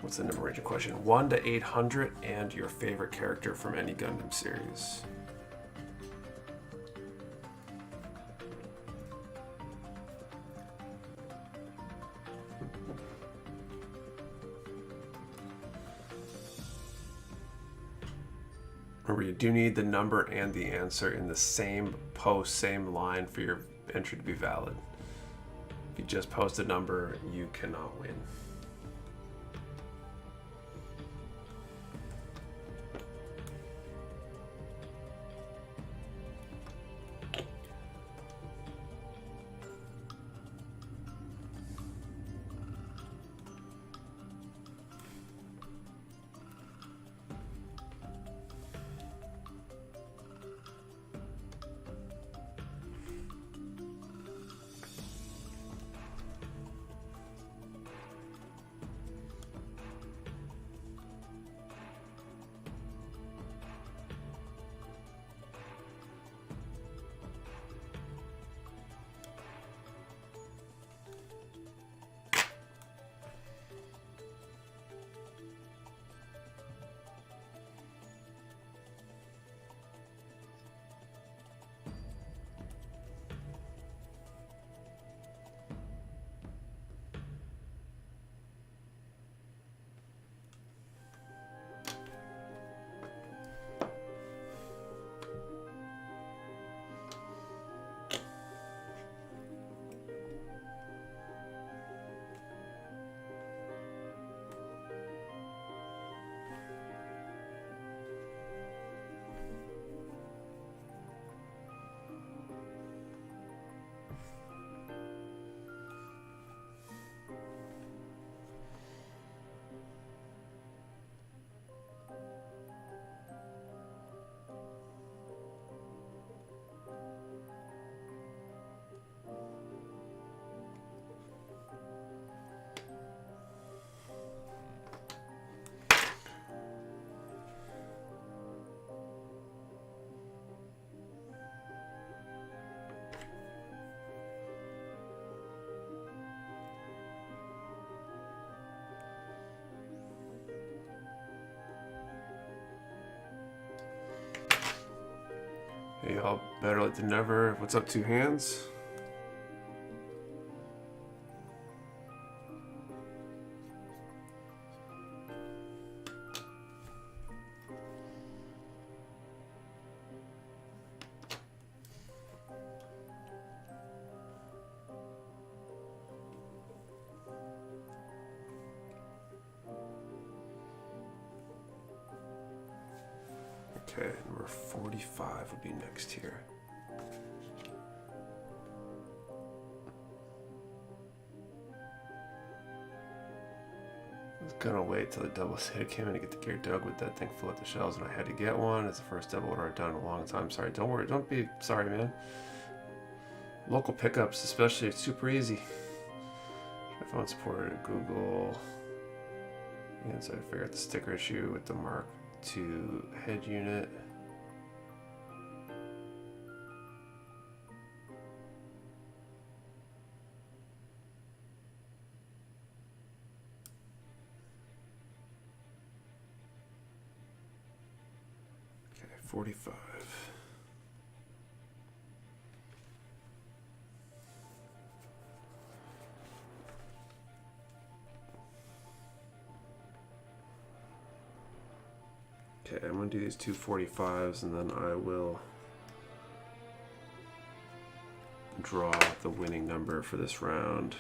What's the number range question? 1 to 800 and your favorite character from any Gundam series. Remember, you do need the number and the answer in the same post, same line for your entry to be valid. If you just post a number, you cannot win. Hey y'all, better late than never. What's up, two hands? Okay, number 45 would be next here. I was gonna wait till the double hit came in to get the gear dug with that thing full of the shells, and I had to get one. It's the first double order I've done in a long time. Sorry, don't worry, don't be sorry, man. Local pickups, especially, it's super easy. My phone supported Google. And so I figured out the sticker issue with the Mark II head unit. Okay, 45. Okay, I'm going to do these two 45s, and then I will draw the winning number for this round.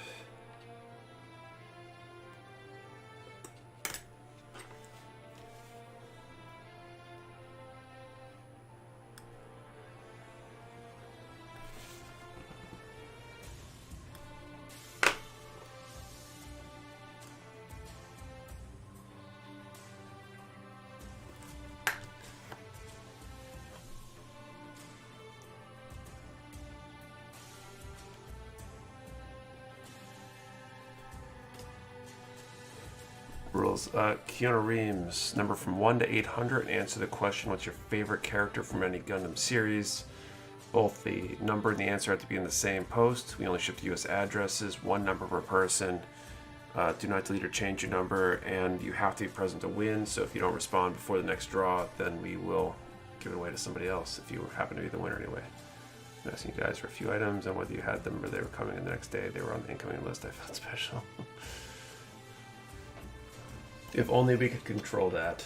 Rules. Keanu Reeves, number from 1 to 800. Answer the question, what's your favorite character from any Gundam series? Both the number and the answer have to be in the same post. We only ship to US addresses, one number per person. Do not delete or change your number, and you have to be present to win. So if you don't respond before the next draw, then we will give it away to somebody else if you happen to be the winner anyway. I'm asking you guys for a few items and whether you had them or they were coming in the next day. They were on the incoming list. I felt special. If only we could control that.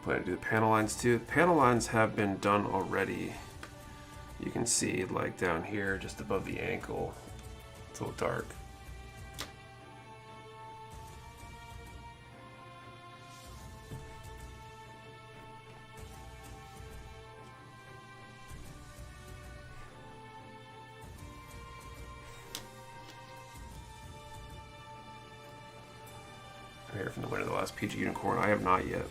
Plan to do the panel lines too. The panel lines have been done already. You can see like down here, just above the ankle. It's a little dark. Here from the winner of the last PG Unicorn. I have not yet.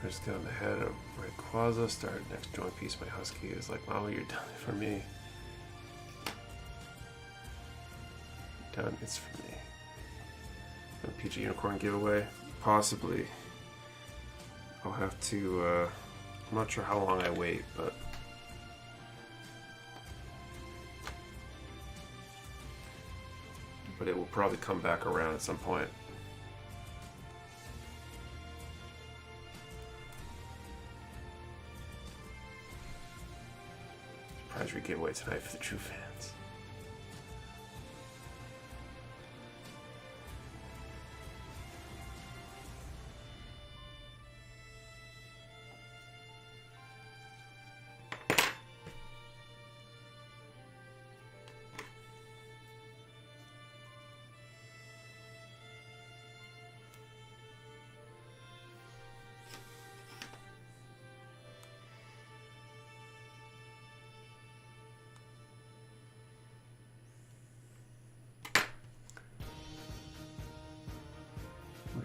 I just got in the head of Rayquaza, started next joint piece. My Husky is like, Mama, you're done it for me. Done, it's for me. A PG Unicorn giveaway? Possibly. I'll have to, I'm not sure how long I wait, but it will probably come back around at some point. Prize giveaway tonight for the true fans.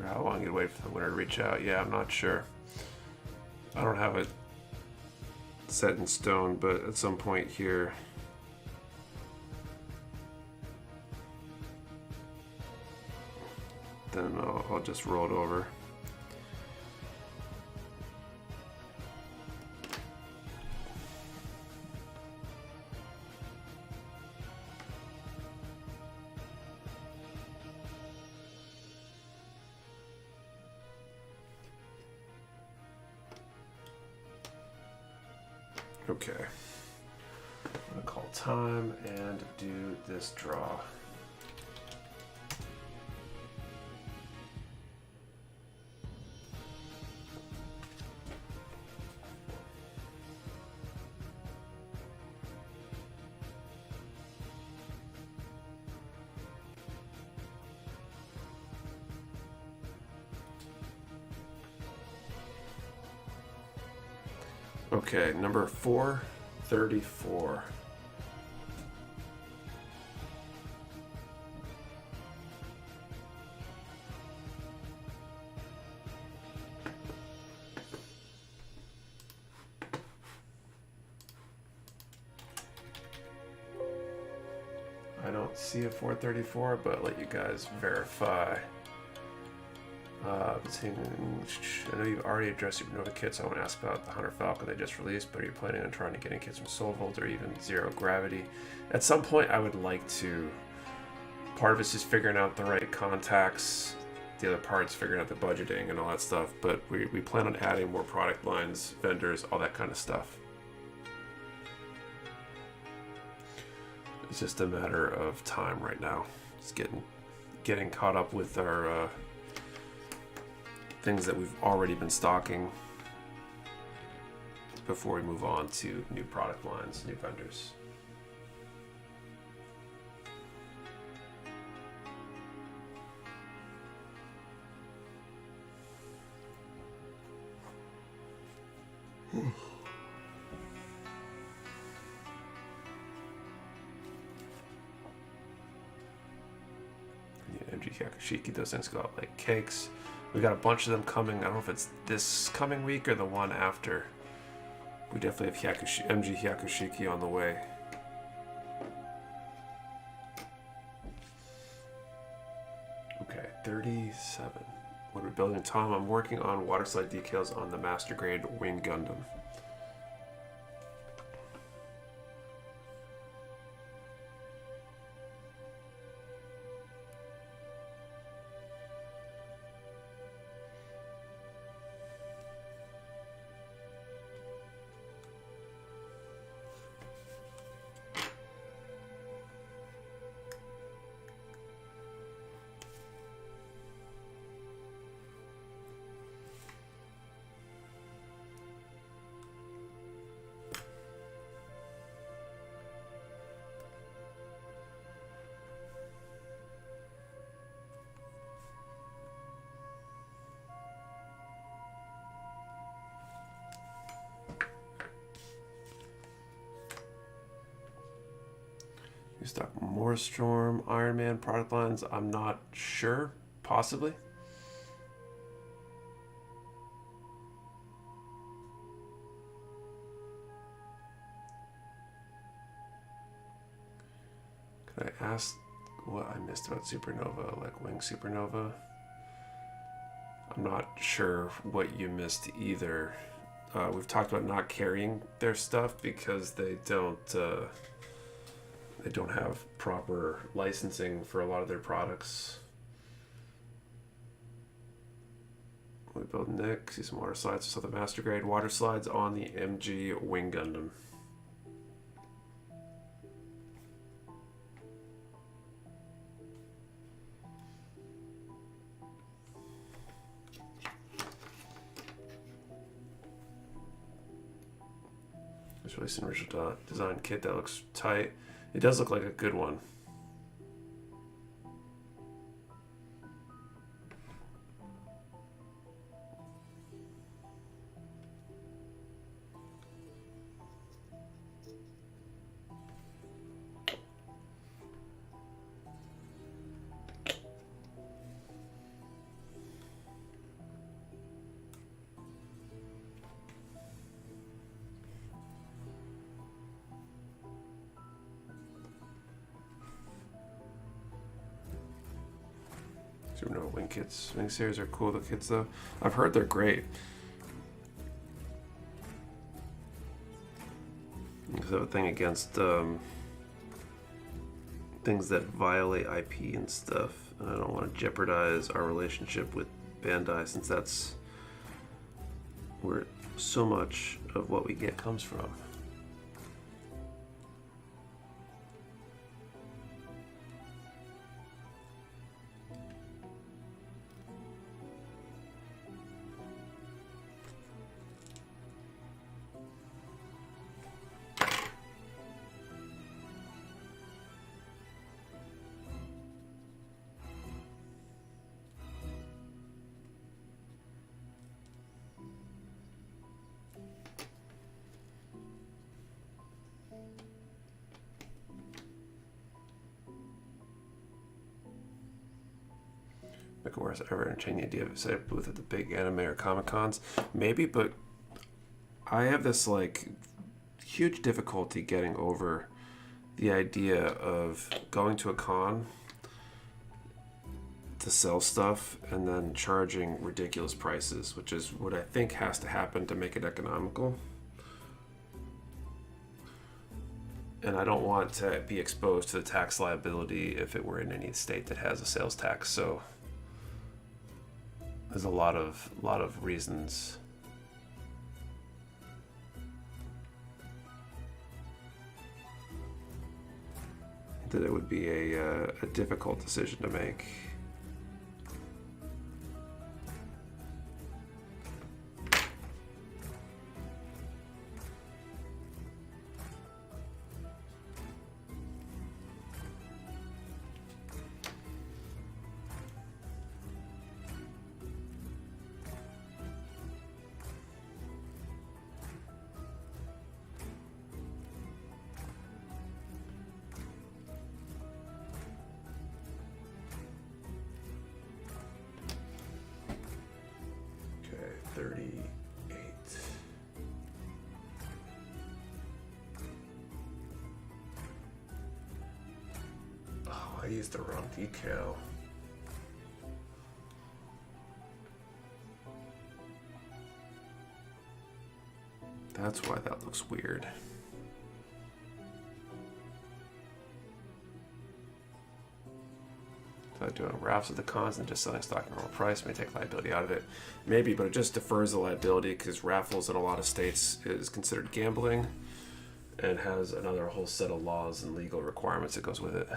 How long you'd wait for the winner to reach out? Yeah, I'm not sure. I don't have it set in stone, but at some point here, then I'll just roll it over. Okay, I'm gonna call time and do this draw. Okay, number 434. I don't see a 434, but I'll let you guys verify. I know you've already addressed your Nova kits. I want to ask about the Hunter Falcon they just released, but are you planning on trying to get in kits from Soul Vault or even Zero Gravity? At some point, I would like to. Part of it's just figuring out the right contacts, the other part's figuring out the budgeting and all that stuff, but we plan on adding more product lines, vendors, all that kind of stuff. It's just a matter of time right now. Just getting caught up with our things that we've already been stocking before we move on to new product lines, new vendors. MG Yakushiki, those things go out like cakes. We got a bunch of them coming. I don't know if it's this coming week or the one after. We definitely have MG Yakushiki on the way. 37. What are we building? Tom, I'm working on waterslide decals on the Master Grade Wing Gundam. You stock more Storm, Iron Man product lines. I'm not sure. Possibly. Could I ask what I missed about Supernova, like Wing Supernova? I'm not sure what you missed either. We've talked about not carrying their stuff because they don't have proper licensing for a lot of their products. We build Nick, see some water slides. So the Master Grade water slides on the MG Wing Gundam. Just released an original design kit that looks tight. It does look like a good one. Supernova Wing kits. Wing series are cool, the kits though. I've heard they're great. I have a thing against things that violate IP and stuff. And I don't want to jeopardize our relationship with Bandai since that's where so much of what we get comes from. Mecha Warehouse ever entertained the idea of setting up a booth at the big anime or Comic Cons? Maybe, but I have this like huge difficulty getting over the idea of going to a con to sell stuff and then charging ridiculous prices, which is what I think has to happen to make it economical. And I don't want to be exposed to the tax liability if it were in any state that has a sales tax. So there's a lot of reasons. That it would be a difficult decision to make. Okay, 38. Oh, I used the wrong decal. That's why that looks weird. So doing raffles at the cons and just selling stock at normal price may take liability out of it. Maybe, but it just defers the liability because raffles in a lot of states is considered gambling and has another whole set of laws and legal requirements that goes with it.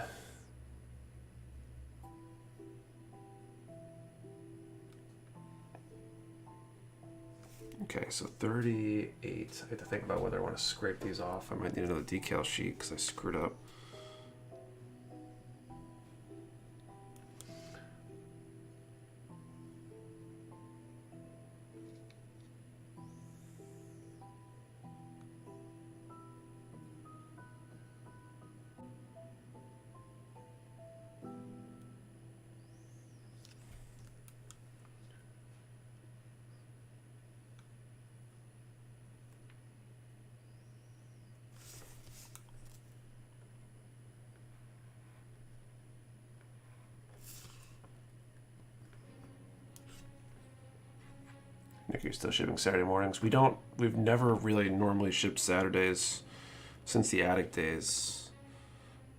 Okay, so 38. I have to think about whether I want to scrape these off. I might need another decal sheet because I screwed up. Nick, you're still shipping Saturday mornings. We've never really normally shipped Saturdays since the attic days.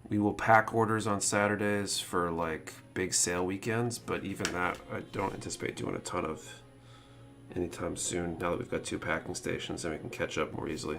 We will pack orders on Saturdays for like big sale weekends, but even that I don't anticipate doing a ton of anytime soon now that we've got 2 packing stations and we can catch up more easily.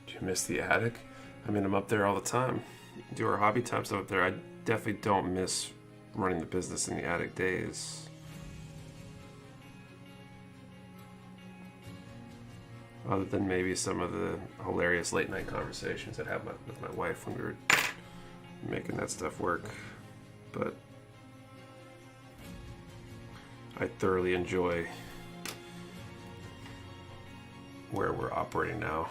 Do you miss the attic? I mean, I'm up there all the time. Do our hobby time stuff up there. I definitely don't miss running the business in the attic days. Other than maybe some of the hilarious late night conversations I'd have with my wife when we were making that stuff work. But I thoroughly enjoy where we're operating now.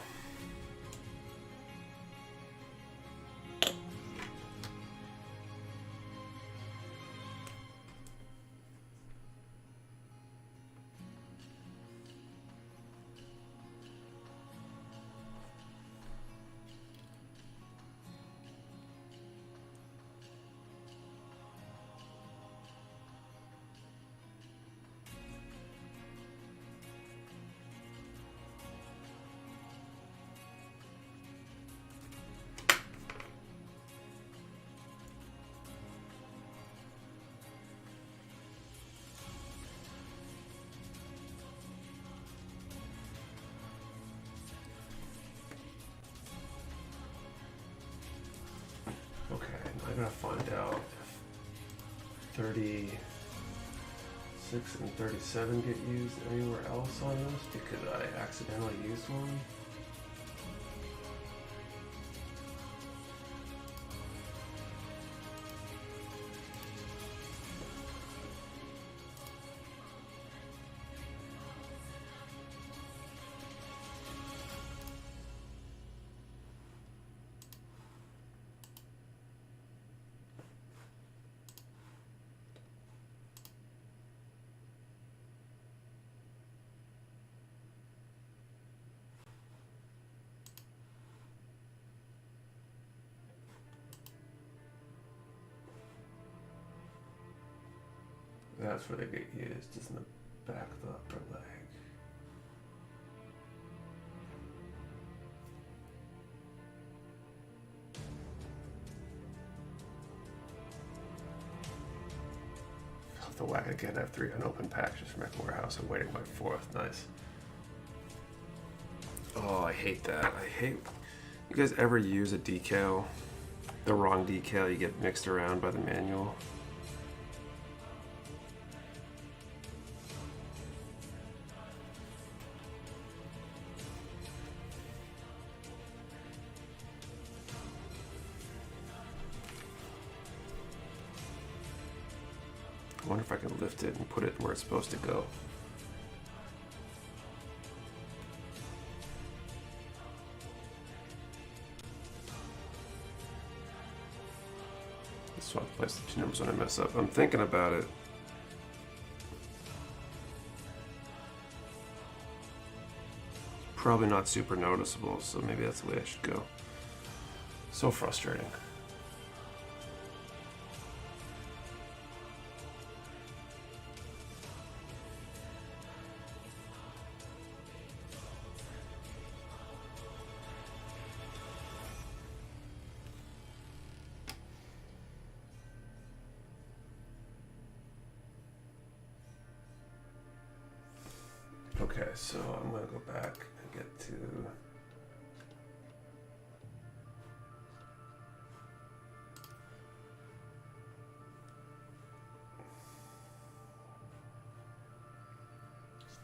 I'm gonna find out if 36 and 37 get used anywhere else on this because I accidentally used one. That's where they get used, is in the back of the upper leg. I'll have to whack again. I have 3 unopened packages from Mecha Warehouse. I'm waiting my 4th. Nice. Oh, I hate that. I hate, You guys ever use a decal, the wrong decal, you get mixed around by the manual? I wonder if I can lift it and put it where it's supposed to go. So I'll place the two numbers when I mess up. I'm thinking about it. Probably not super noticeable, so maybe that's the way I should go. So frustrating. Okay, so I'm going to go back and get to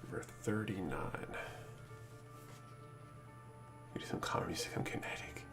number 39. You do some common music, I'm kinetic.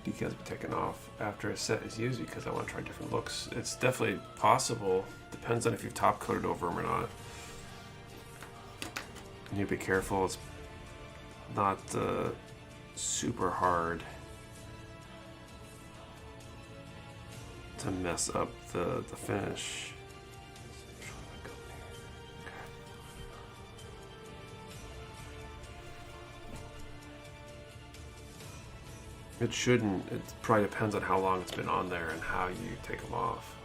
Decals be taken off after a set is used because I want to try different looks. It's definitely possible. Depends on if you've top coated over them or not. You need to be careful. It's not super hard to mess up the finish. It shouldn't. It probably depends on how long it's been on there and how you take them off.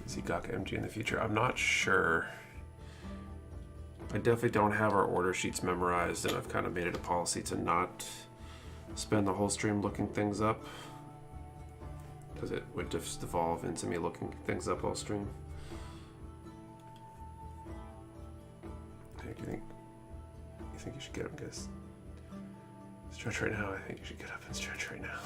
Is he Gaka MG in the future? I'm not sure. I definitely don't have our order sheets memorized, and I've kind of made it a policy to not spend the whole stream looking things up, because it would just devolve into me looking things up all stream. Hey, do you think you should get up, guys? Stretch right now. I think you should get up and stretch right now.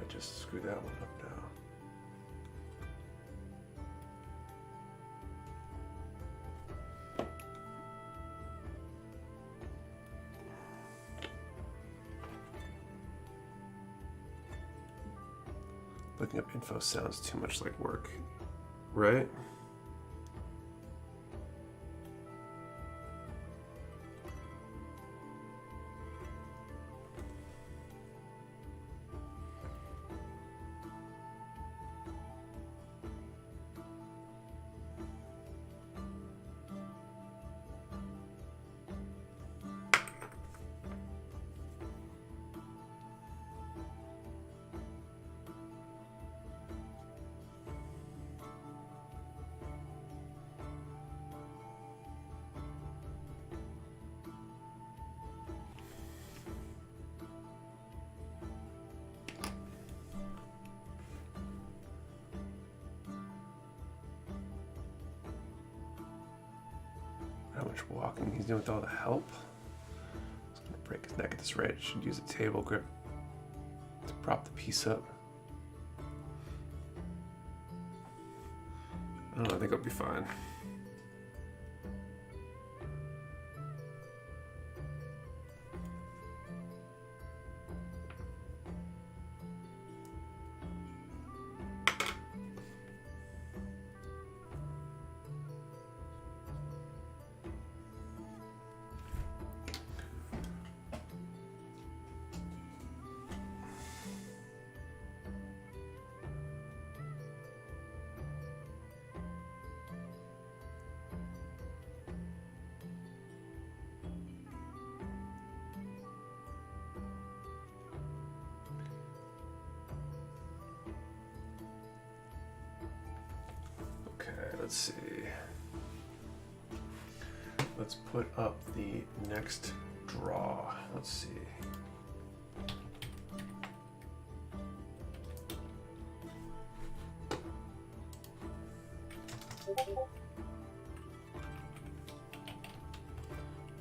Just screw that one up now. Looking up info sounds too much like work, right? How much walking he's doing with all the help. He's gonna break his neck at this rate. Should use a table grip to prop the piece up. I don't know, I think it'll be fine. Let's see. Let's put up the next draw. Let's see.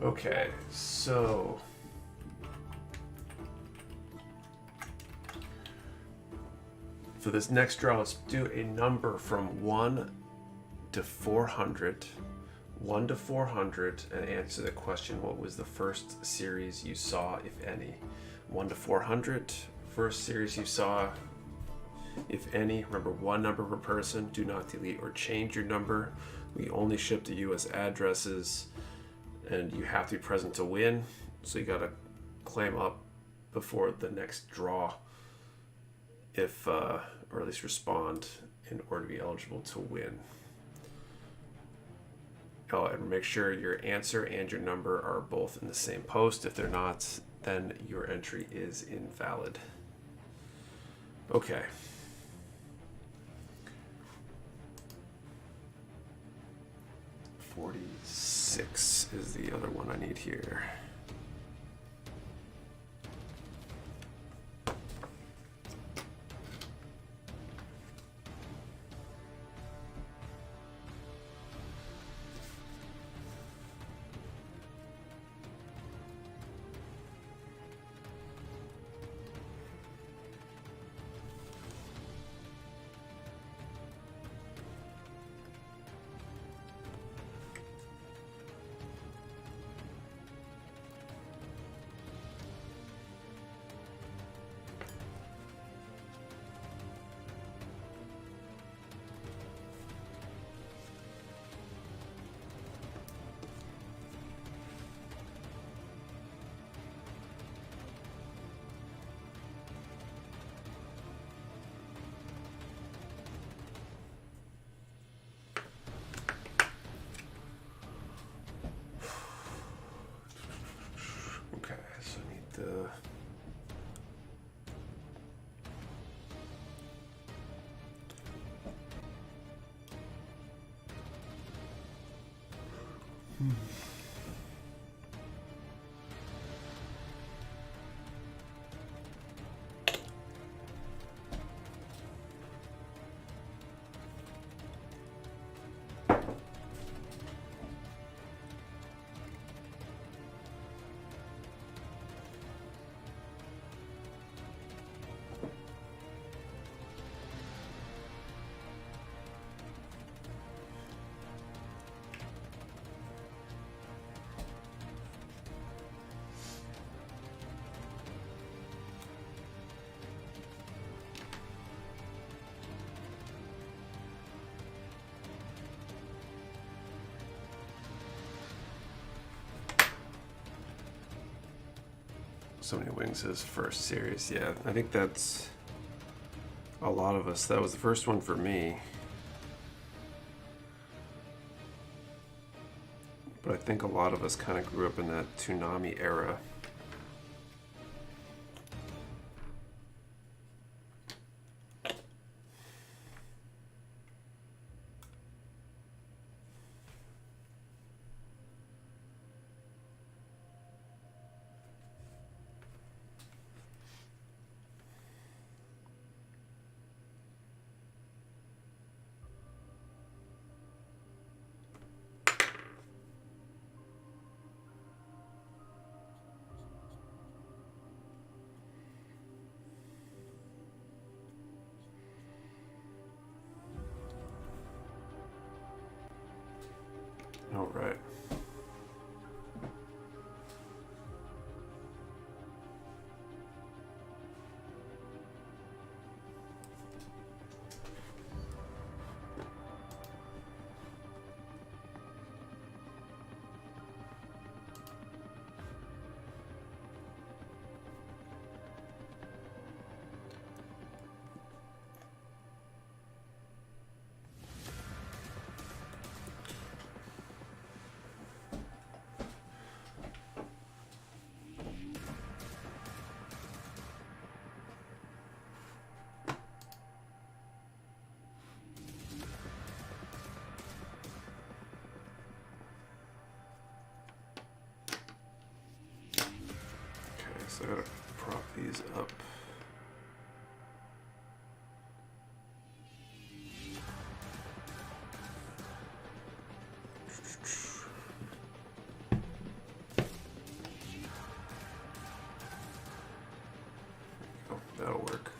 Okay, so for this next draw, let's do a number from 1 to 400, 1 to 400, and answer the question, what was the first series you saw, if any? 1 to 400, first series you saw, if any. Remember, one number per person. Do not delete or change your number. We only ship to US addresses, and you have to be present to win. So you gotta claim up before the next draw, if or at least respond in order to be eligible to win. Oh, and make sure your answer and your number are both in the same post. If they're not, then your entry is invalid. Okay. $46 is the other one I need here. So Many Wings is first series. Yeah, I think that's a lot of us. That was the first one for me. But I think a lot of us kind of grew up in that Toonami era. All right. So I gotta prop these up. Oh, that'll work.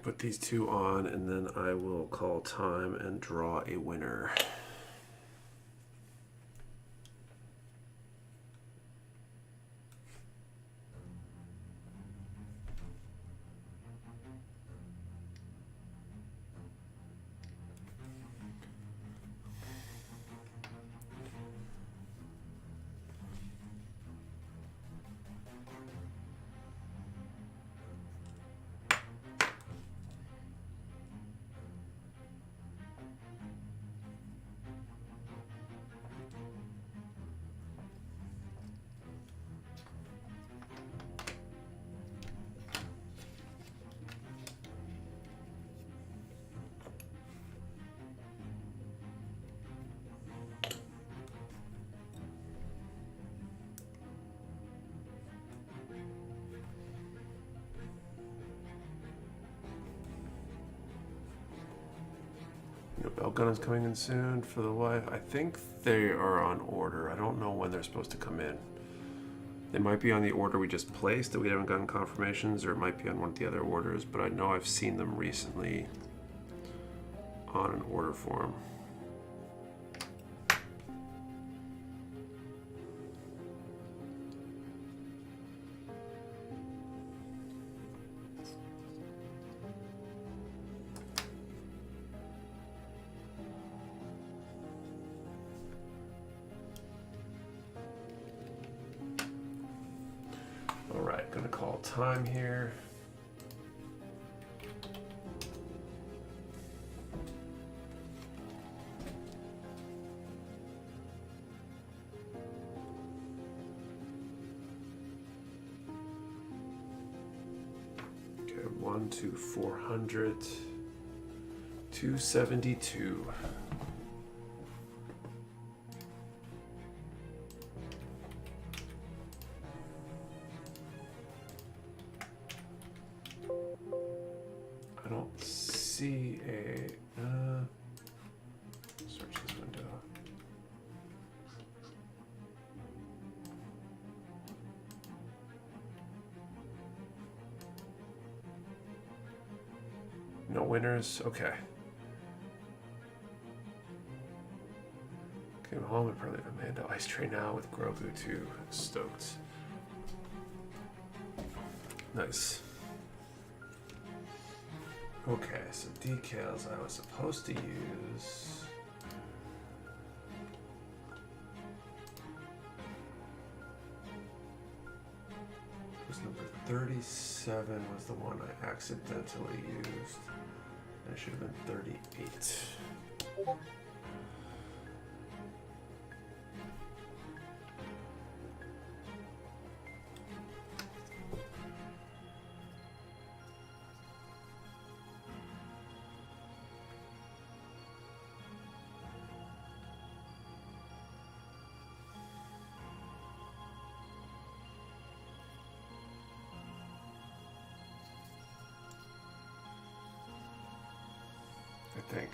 Put these two on, and then I will call time and draw a winner. Bell gun is coming in soon for the wife. I think they are on order. I don't know when they're supposed to come in. They might be on the order we just placed that we haven't gotten confirmations, or it might be on one of the other orders, but I know I've seen them recently on an order form. call time here. Okay, 1 to 400, 272. I don't see a search this window. No winners. Okay. Came home and probably Amanda Ice Tray now with Grogu 2 stoked. Nice. Okay, so decals I was supposed to use. Was number 37 was the one I accidentally used. That should have been 38. I think.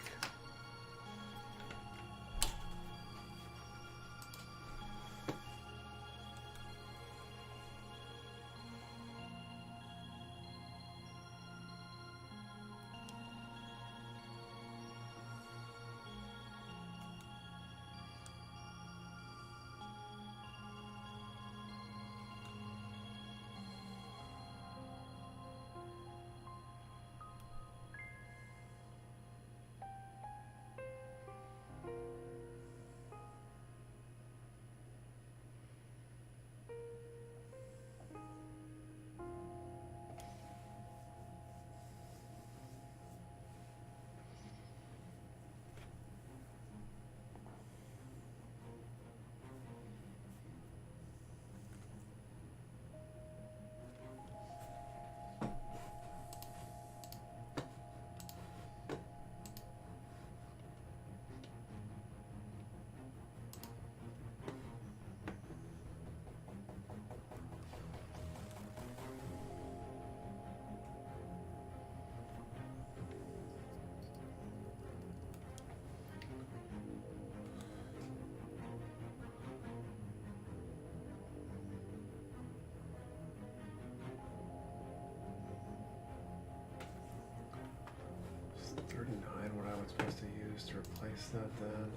What I was supposed to use to replace that then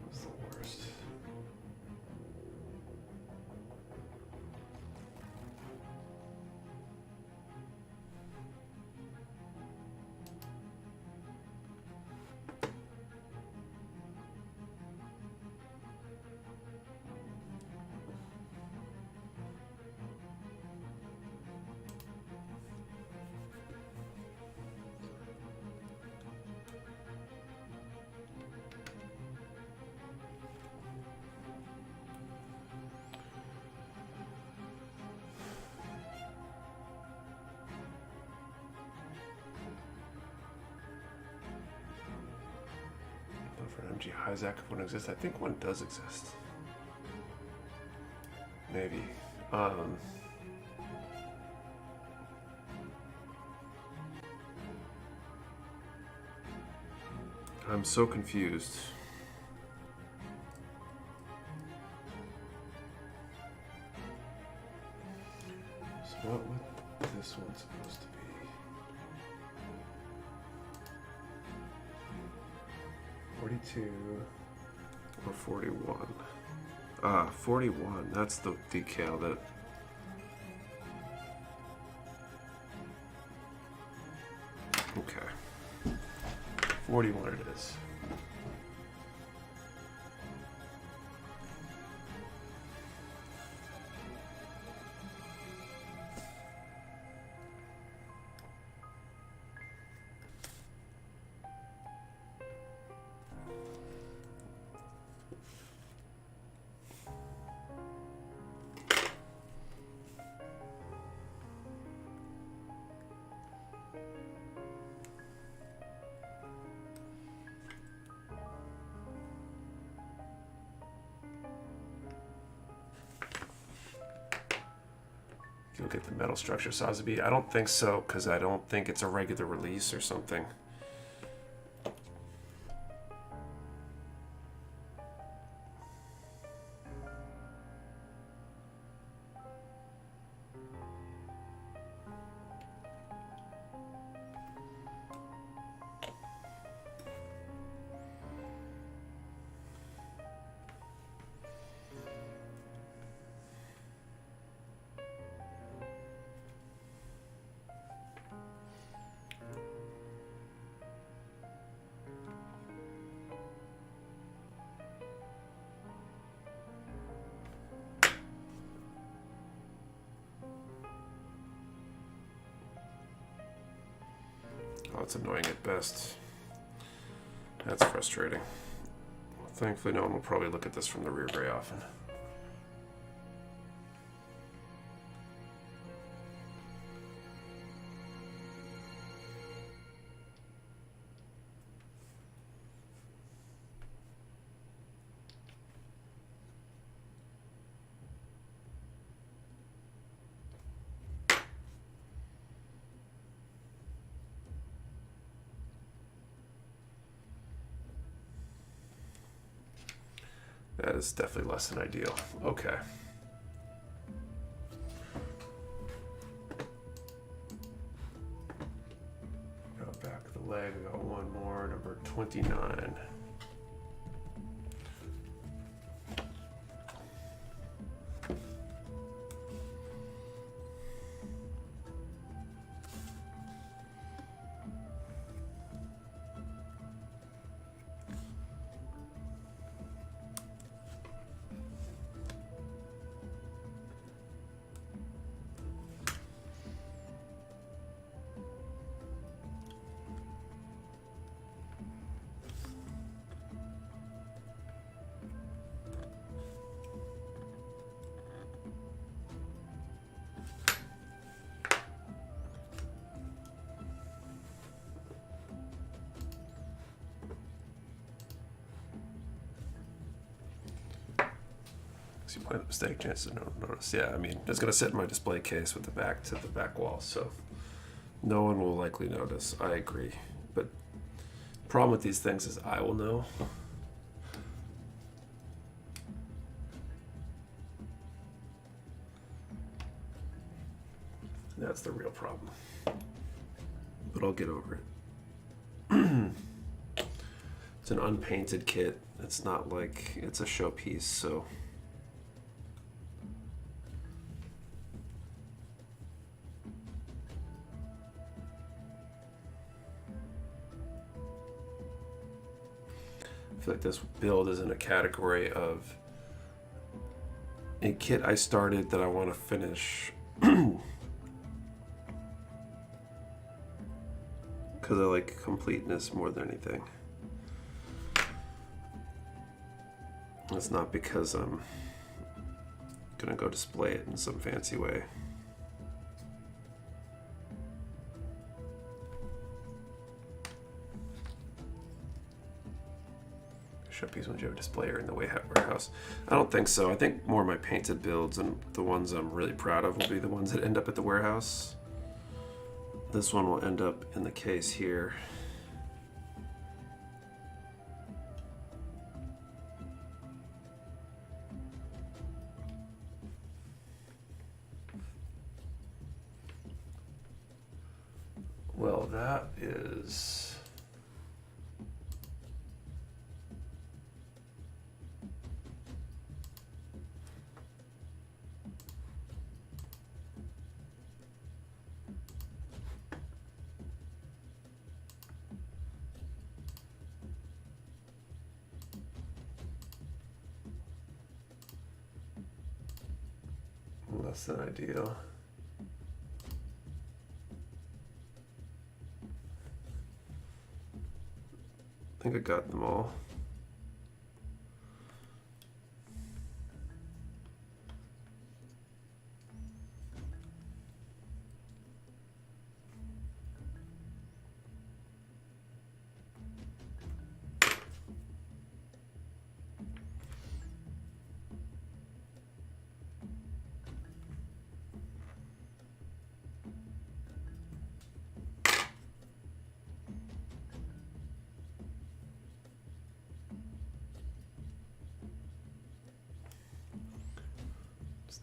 was the worst. For an MG Hyzak if one exists. I think one does exist. Maybe. I'm so confused. So what would this one supposed to be? 42 or 41. 41. That's the decal that. Okay. 41 it is. look at the metal structure Sotheby. I don't think so, because I don't think it's a regular release or something. Oh, it's annoying at best. That's frustrating. Thankfully, no one will probably look at this from the rear very often. That is definitely less than ideal. Okay. Got back the leg. We got one more, number 29. You point the mistake, chances of no notice. Yeah, I mean, it's going to sit in my display case with the back to the back wall, so no one will likely notice. I agree. But the problem with these things is I will know. That's the real problem. But I'll get over it. It's an unpainted kit. It's not like it's a showpiece, so... I feel like this build is in a category of a kit I started that I want to finish because I like completeness more than anything. It's not because I'm gonna go display it in some fancy way. Showpiece ones you have a displayer in the warehouse. I don't think so. I think more of my painted builds and the ones I'm really proud of will be the ones that end up at the warehouse. This one will end up in the case here. Well, that is... less than ideal. I think I got them all.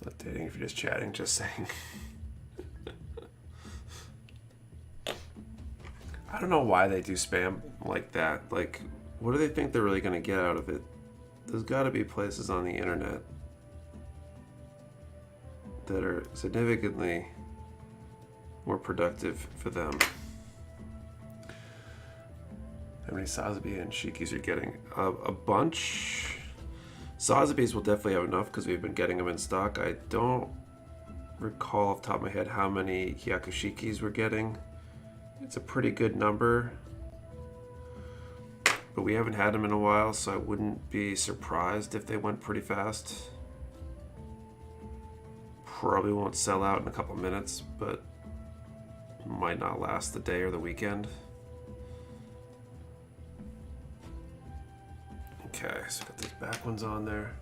Not dating if you're just chatting, just saying. I don't know why they do spam like that. Like, what do they think they're really going to get out of it? There's got to be places on the internet that are significantly more productive for them. How many Sotheby's and Shikis are getting? A bunch. Sotheby's will definitely have enough because we've been getting them in stock. I don't recall off the top of my head how many Hyakushikis we're getting. It's a pretty good number, but we haven't had them in a while, so I wouldn't be surprised if they went pretty fast. Probably won't sell out in a couple minutes, but might not last the day or the weekend. Okay, so got these back ones on there.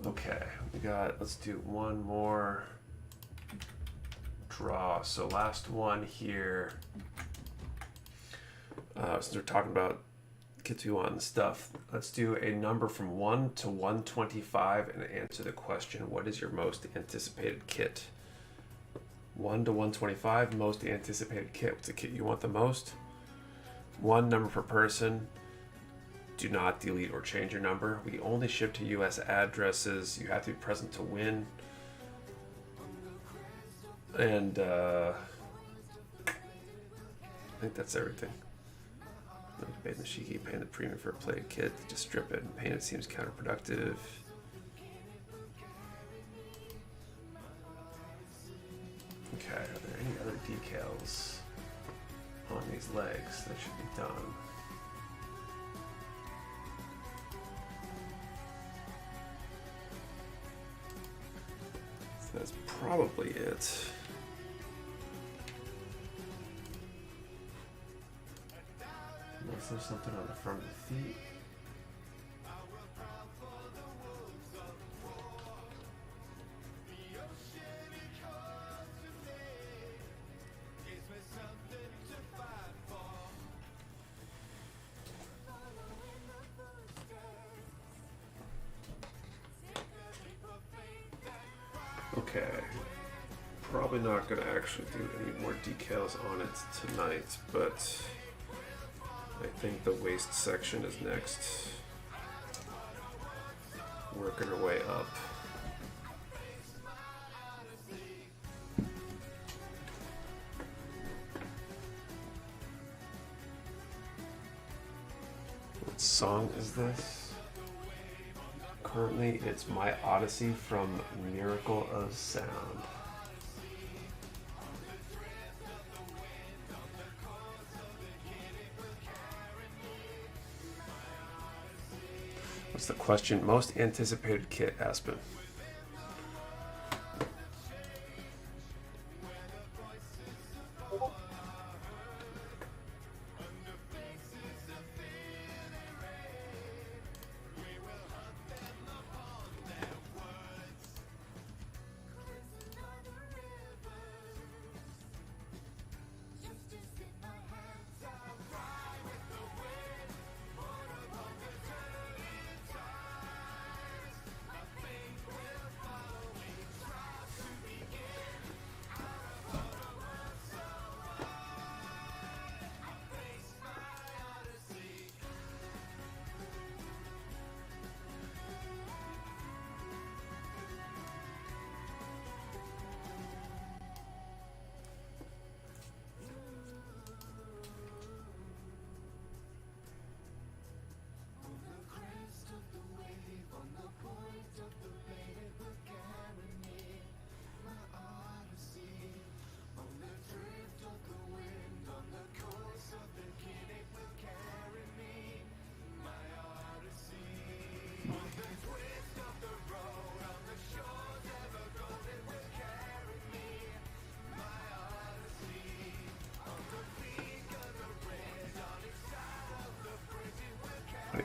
Okay, we got, let's do one more draw. So last one here. Since we're talking about kits we want and stuff, let's do a number from 1 to 125 and answer the question, what is your most anticipated kit? 1 to 125, most anticipated kit. What's the kit you want the most? One number per person. Do not delete or change your number. We only ship to US addresses. You have to be present to win. And I think that's everything. No debate in the Shiki, paying the premium for a plated kit. Just strip it and paint it seems counterproductive. Okay, are there any other decals on these legs that should be done? So that's probably it. Unless there's something on the front of the feet. Okay, probably not going to actually do any more decals on it tonight, but I think the waist section is next. Working our way up. What song is this? Currently, it's My Odyssey from Miracle of Sound. What's the question? Most anticipated kit, Aspen?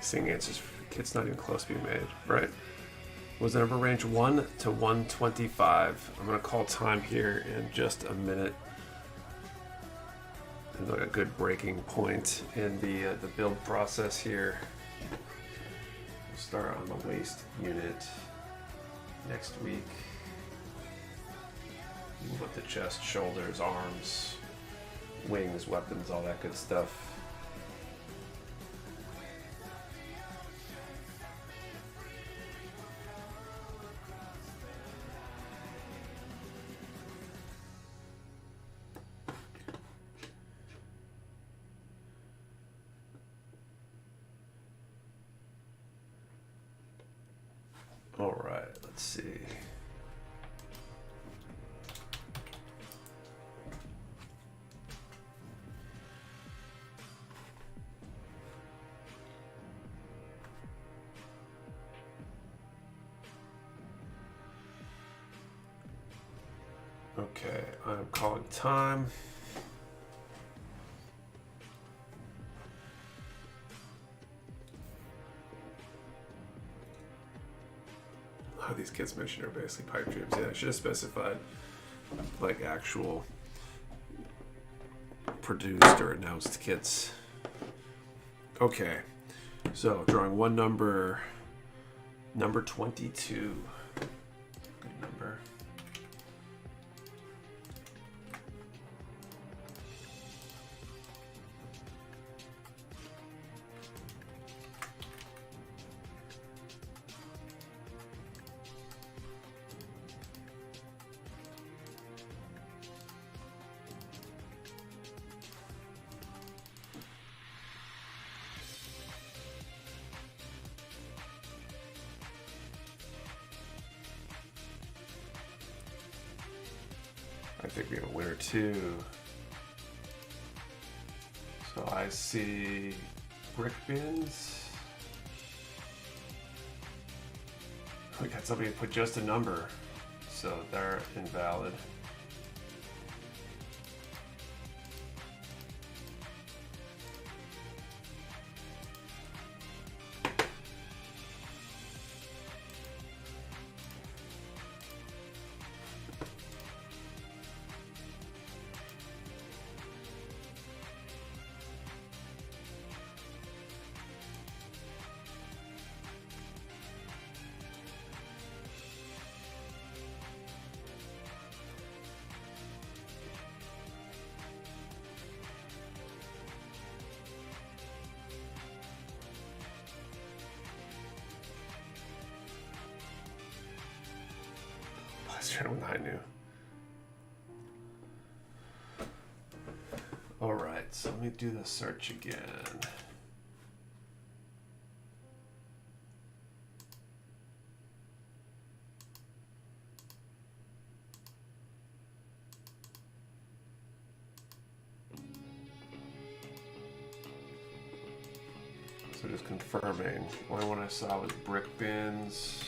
Seeing answers for kits not even close to being made, right? Was the number range 1 to 125? I'm gonna call time here in just a minute. and like a good breaking point in the build process here. We'll start on the waist unit next week. Move up the chest, shoulders, arms, wings, weapons, all that good stuff. All right, let's see. Okay, I'm calling time. Oh, these kits mentioned are basically pipe dreams. Yeah, I should have specified like actual produced or announced kits. Okay, so drawing one number 22. Good number. I think we have a winner too. So I see brick bins. We got somebody who put just a number, so they're invalid. What I knew. All right, so let me do the search again. So just confirming. Only one I saw was brick bins.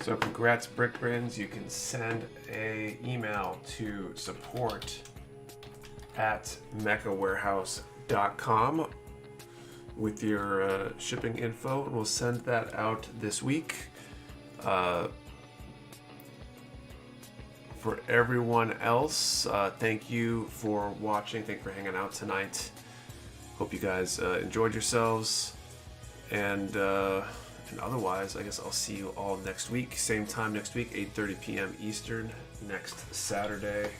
So congrats, Brick Bins. You can send an email to support@mechawarehouse.com with your shipping info, and we'll send that out this week. For everyone else, thank you for watching. Thank you for hanging out tonight. Hope you guys enjoyed yourselves. And otherwise, I guess I'll see you all next week. Same time next week, 8:30 p.m. Eastern, next Saturday.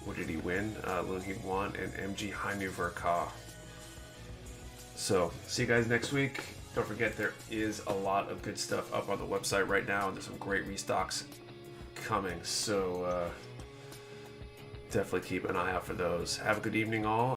What did he win? Loonheed won, and MG Hainu Verka. So, see you guys next week. Don't forget, there is a lot of good stuff up on the website right now, and there's some great restocks coming. So, definitely keep an eye out for those. Have a good evening, all,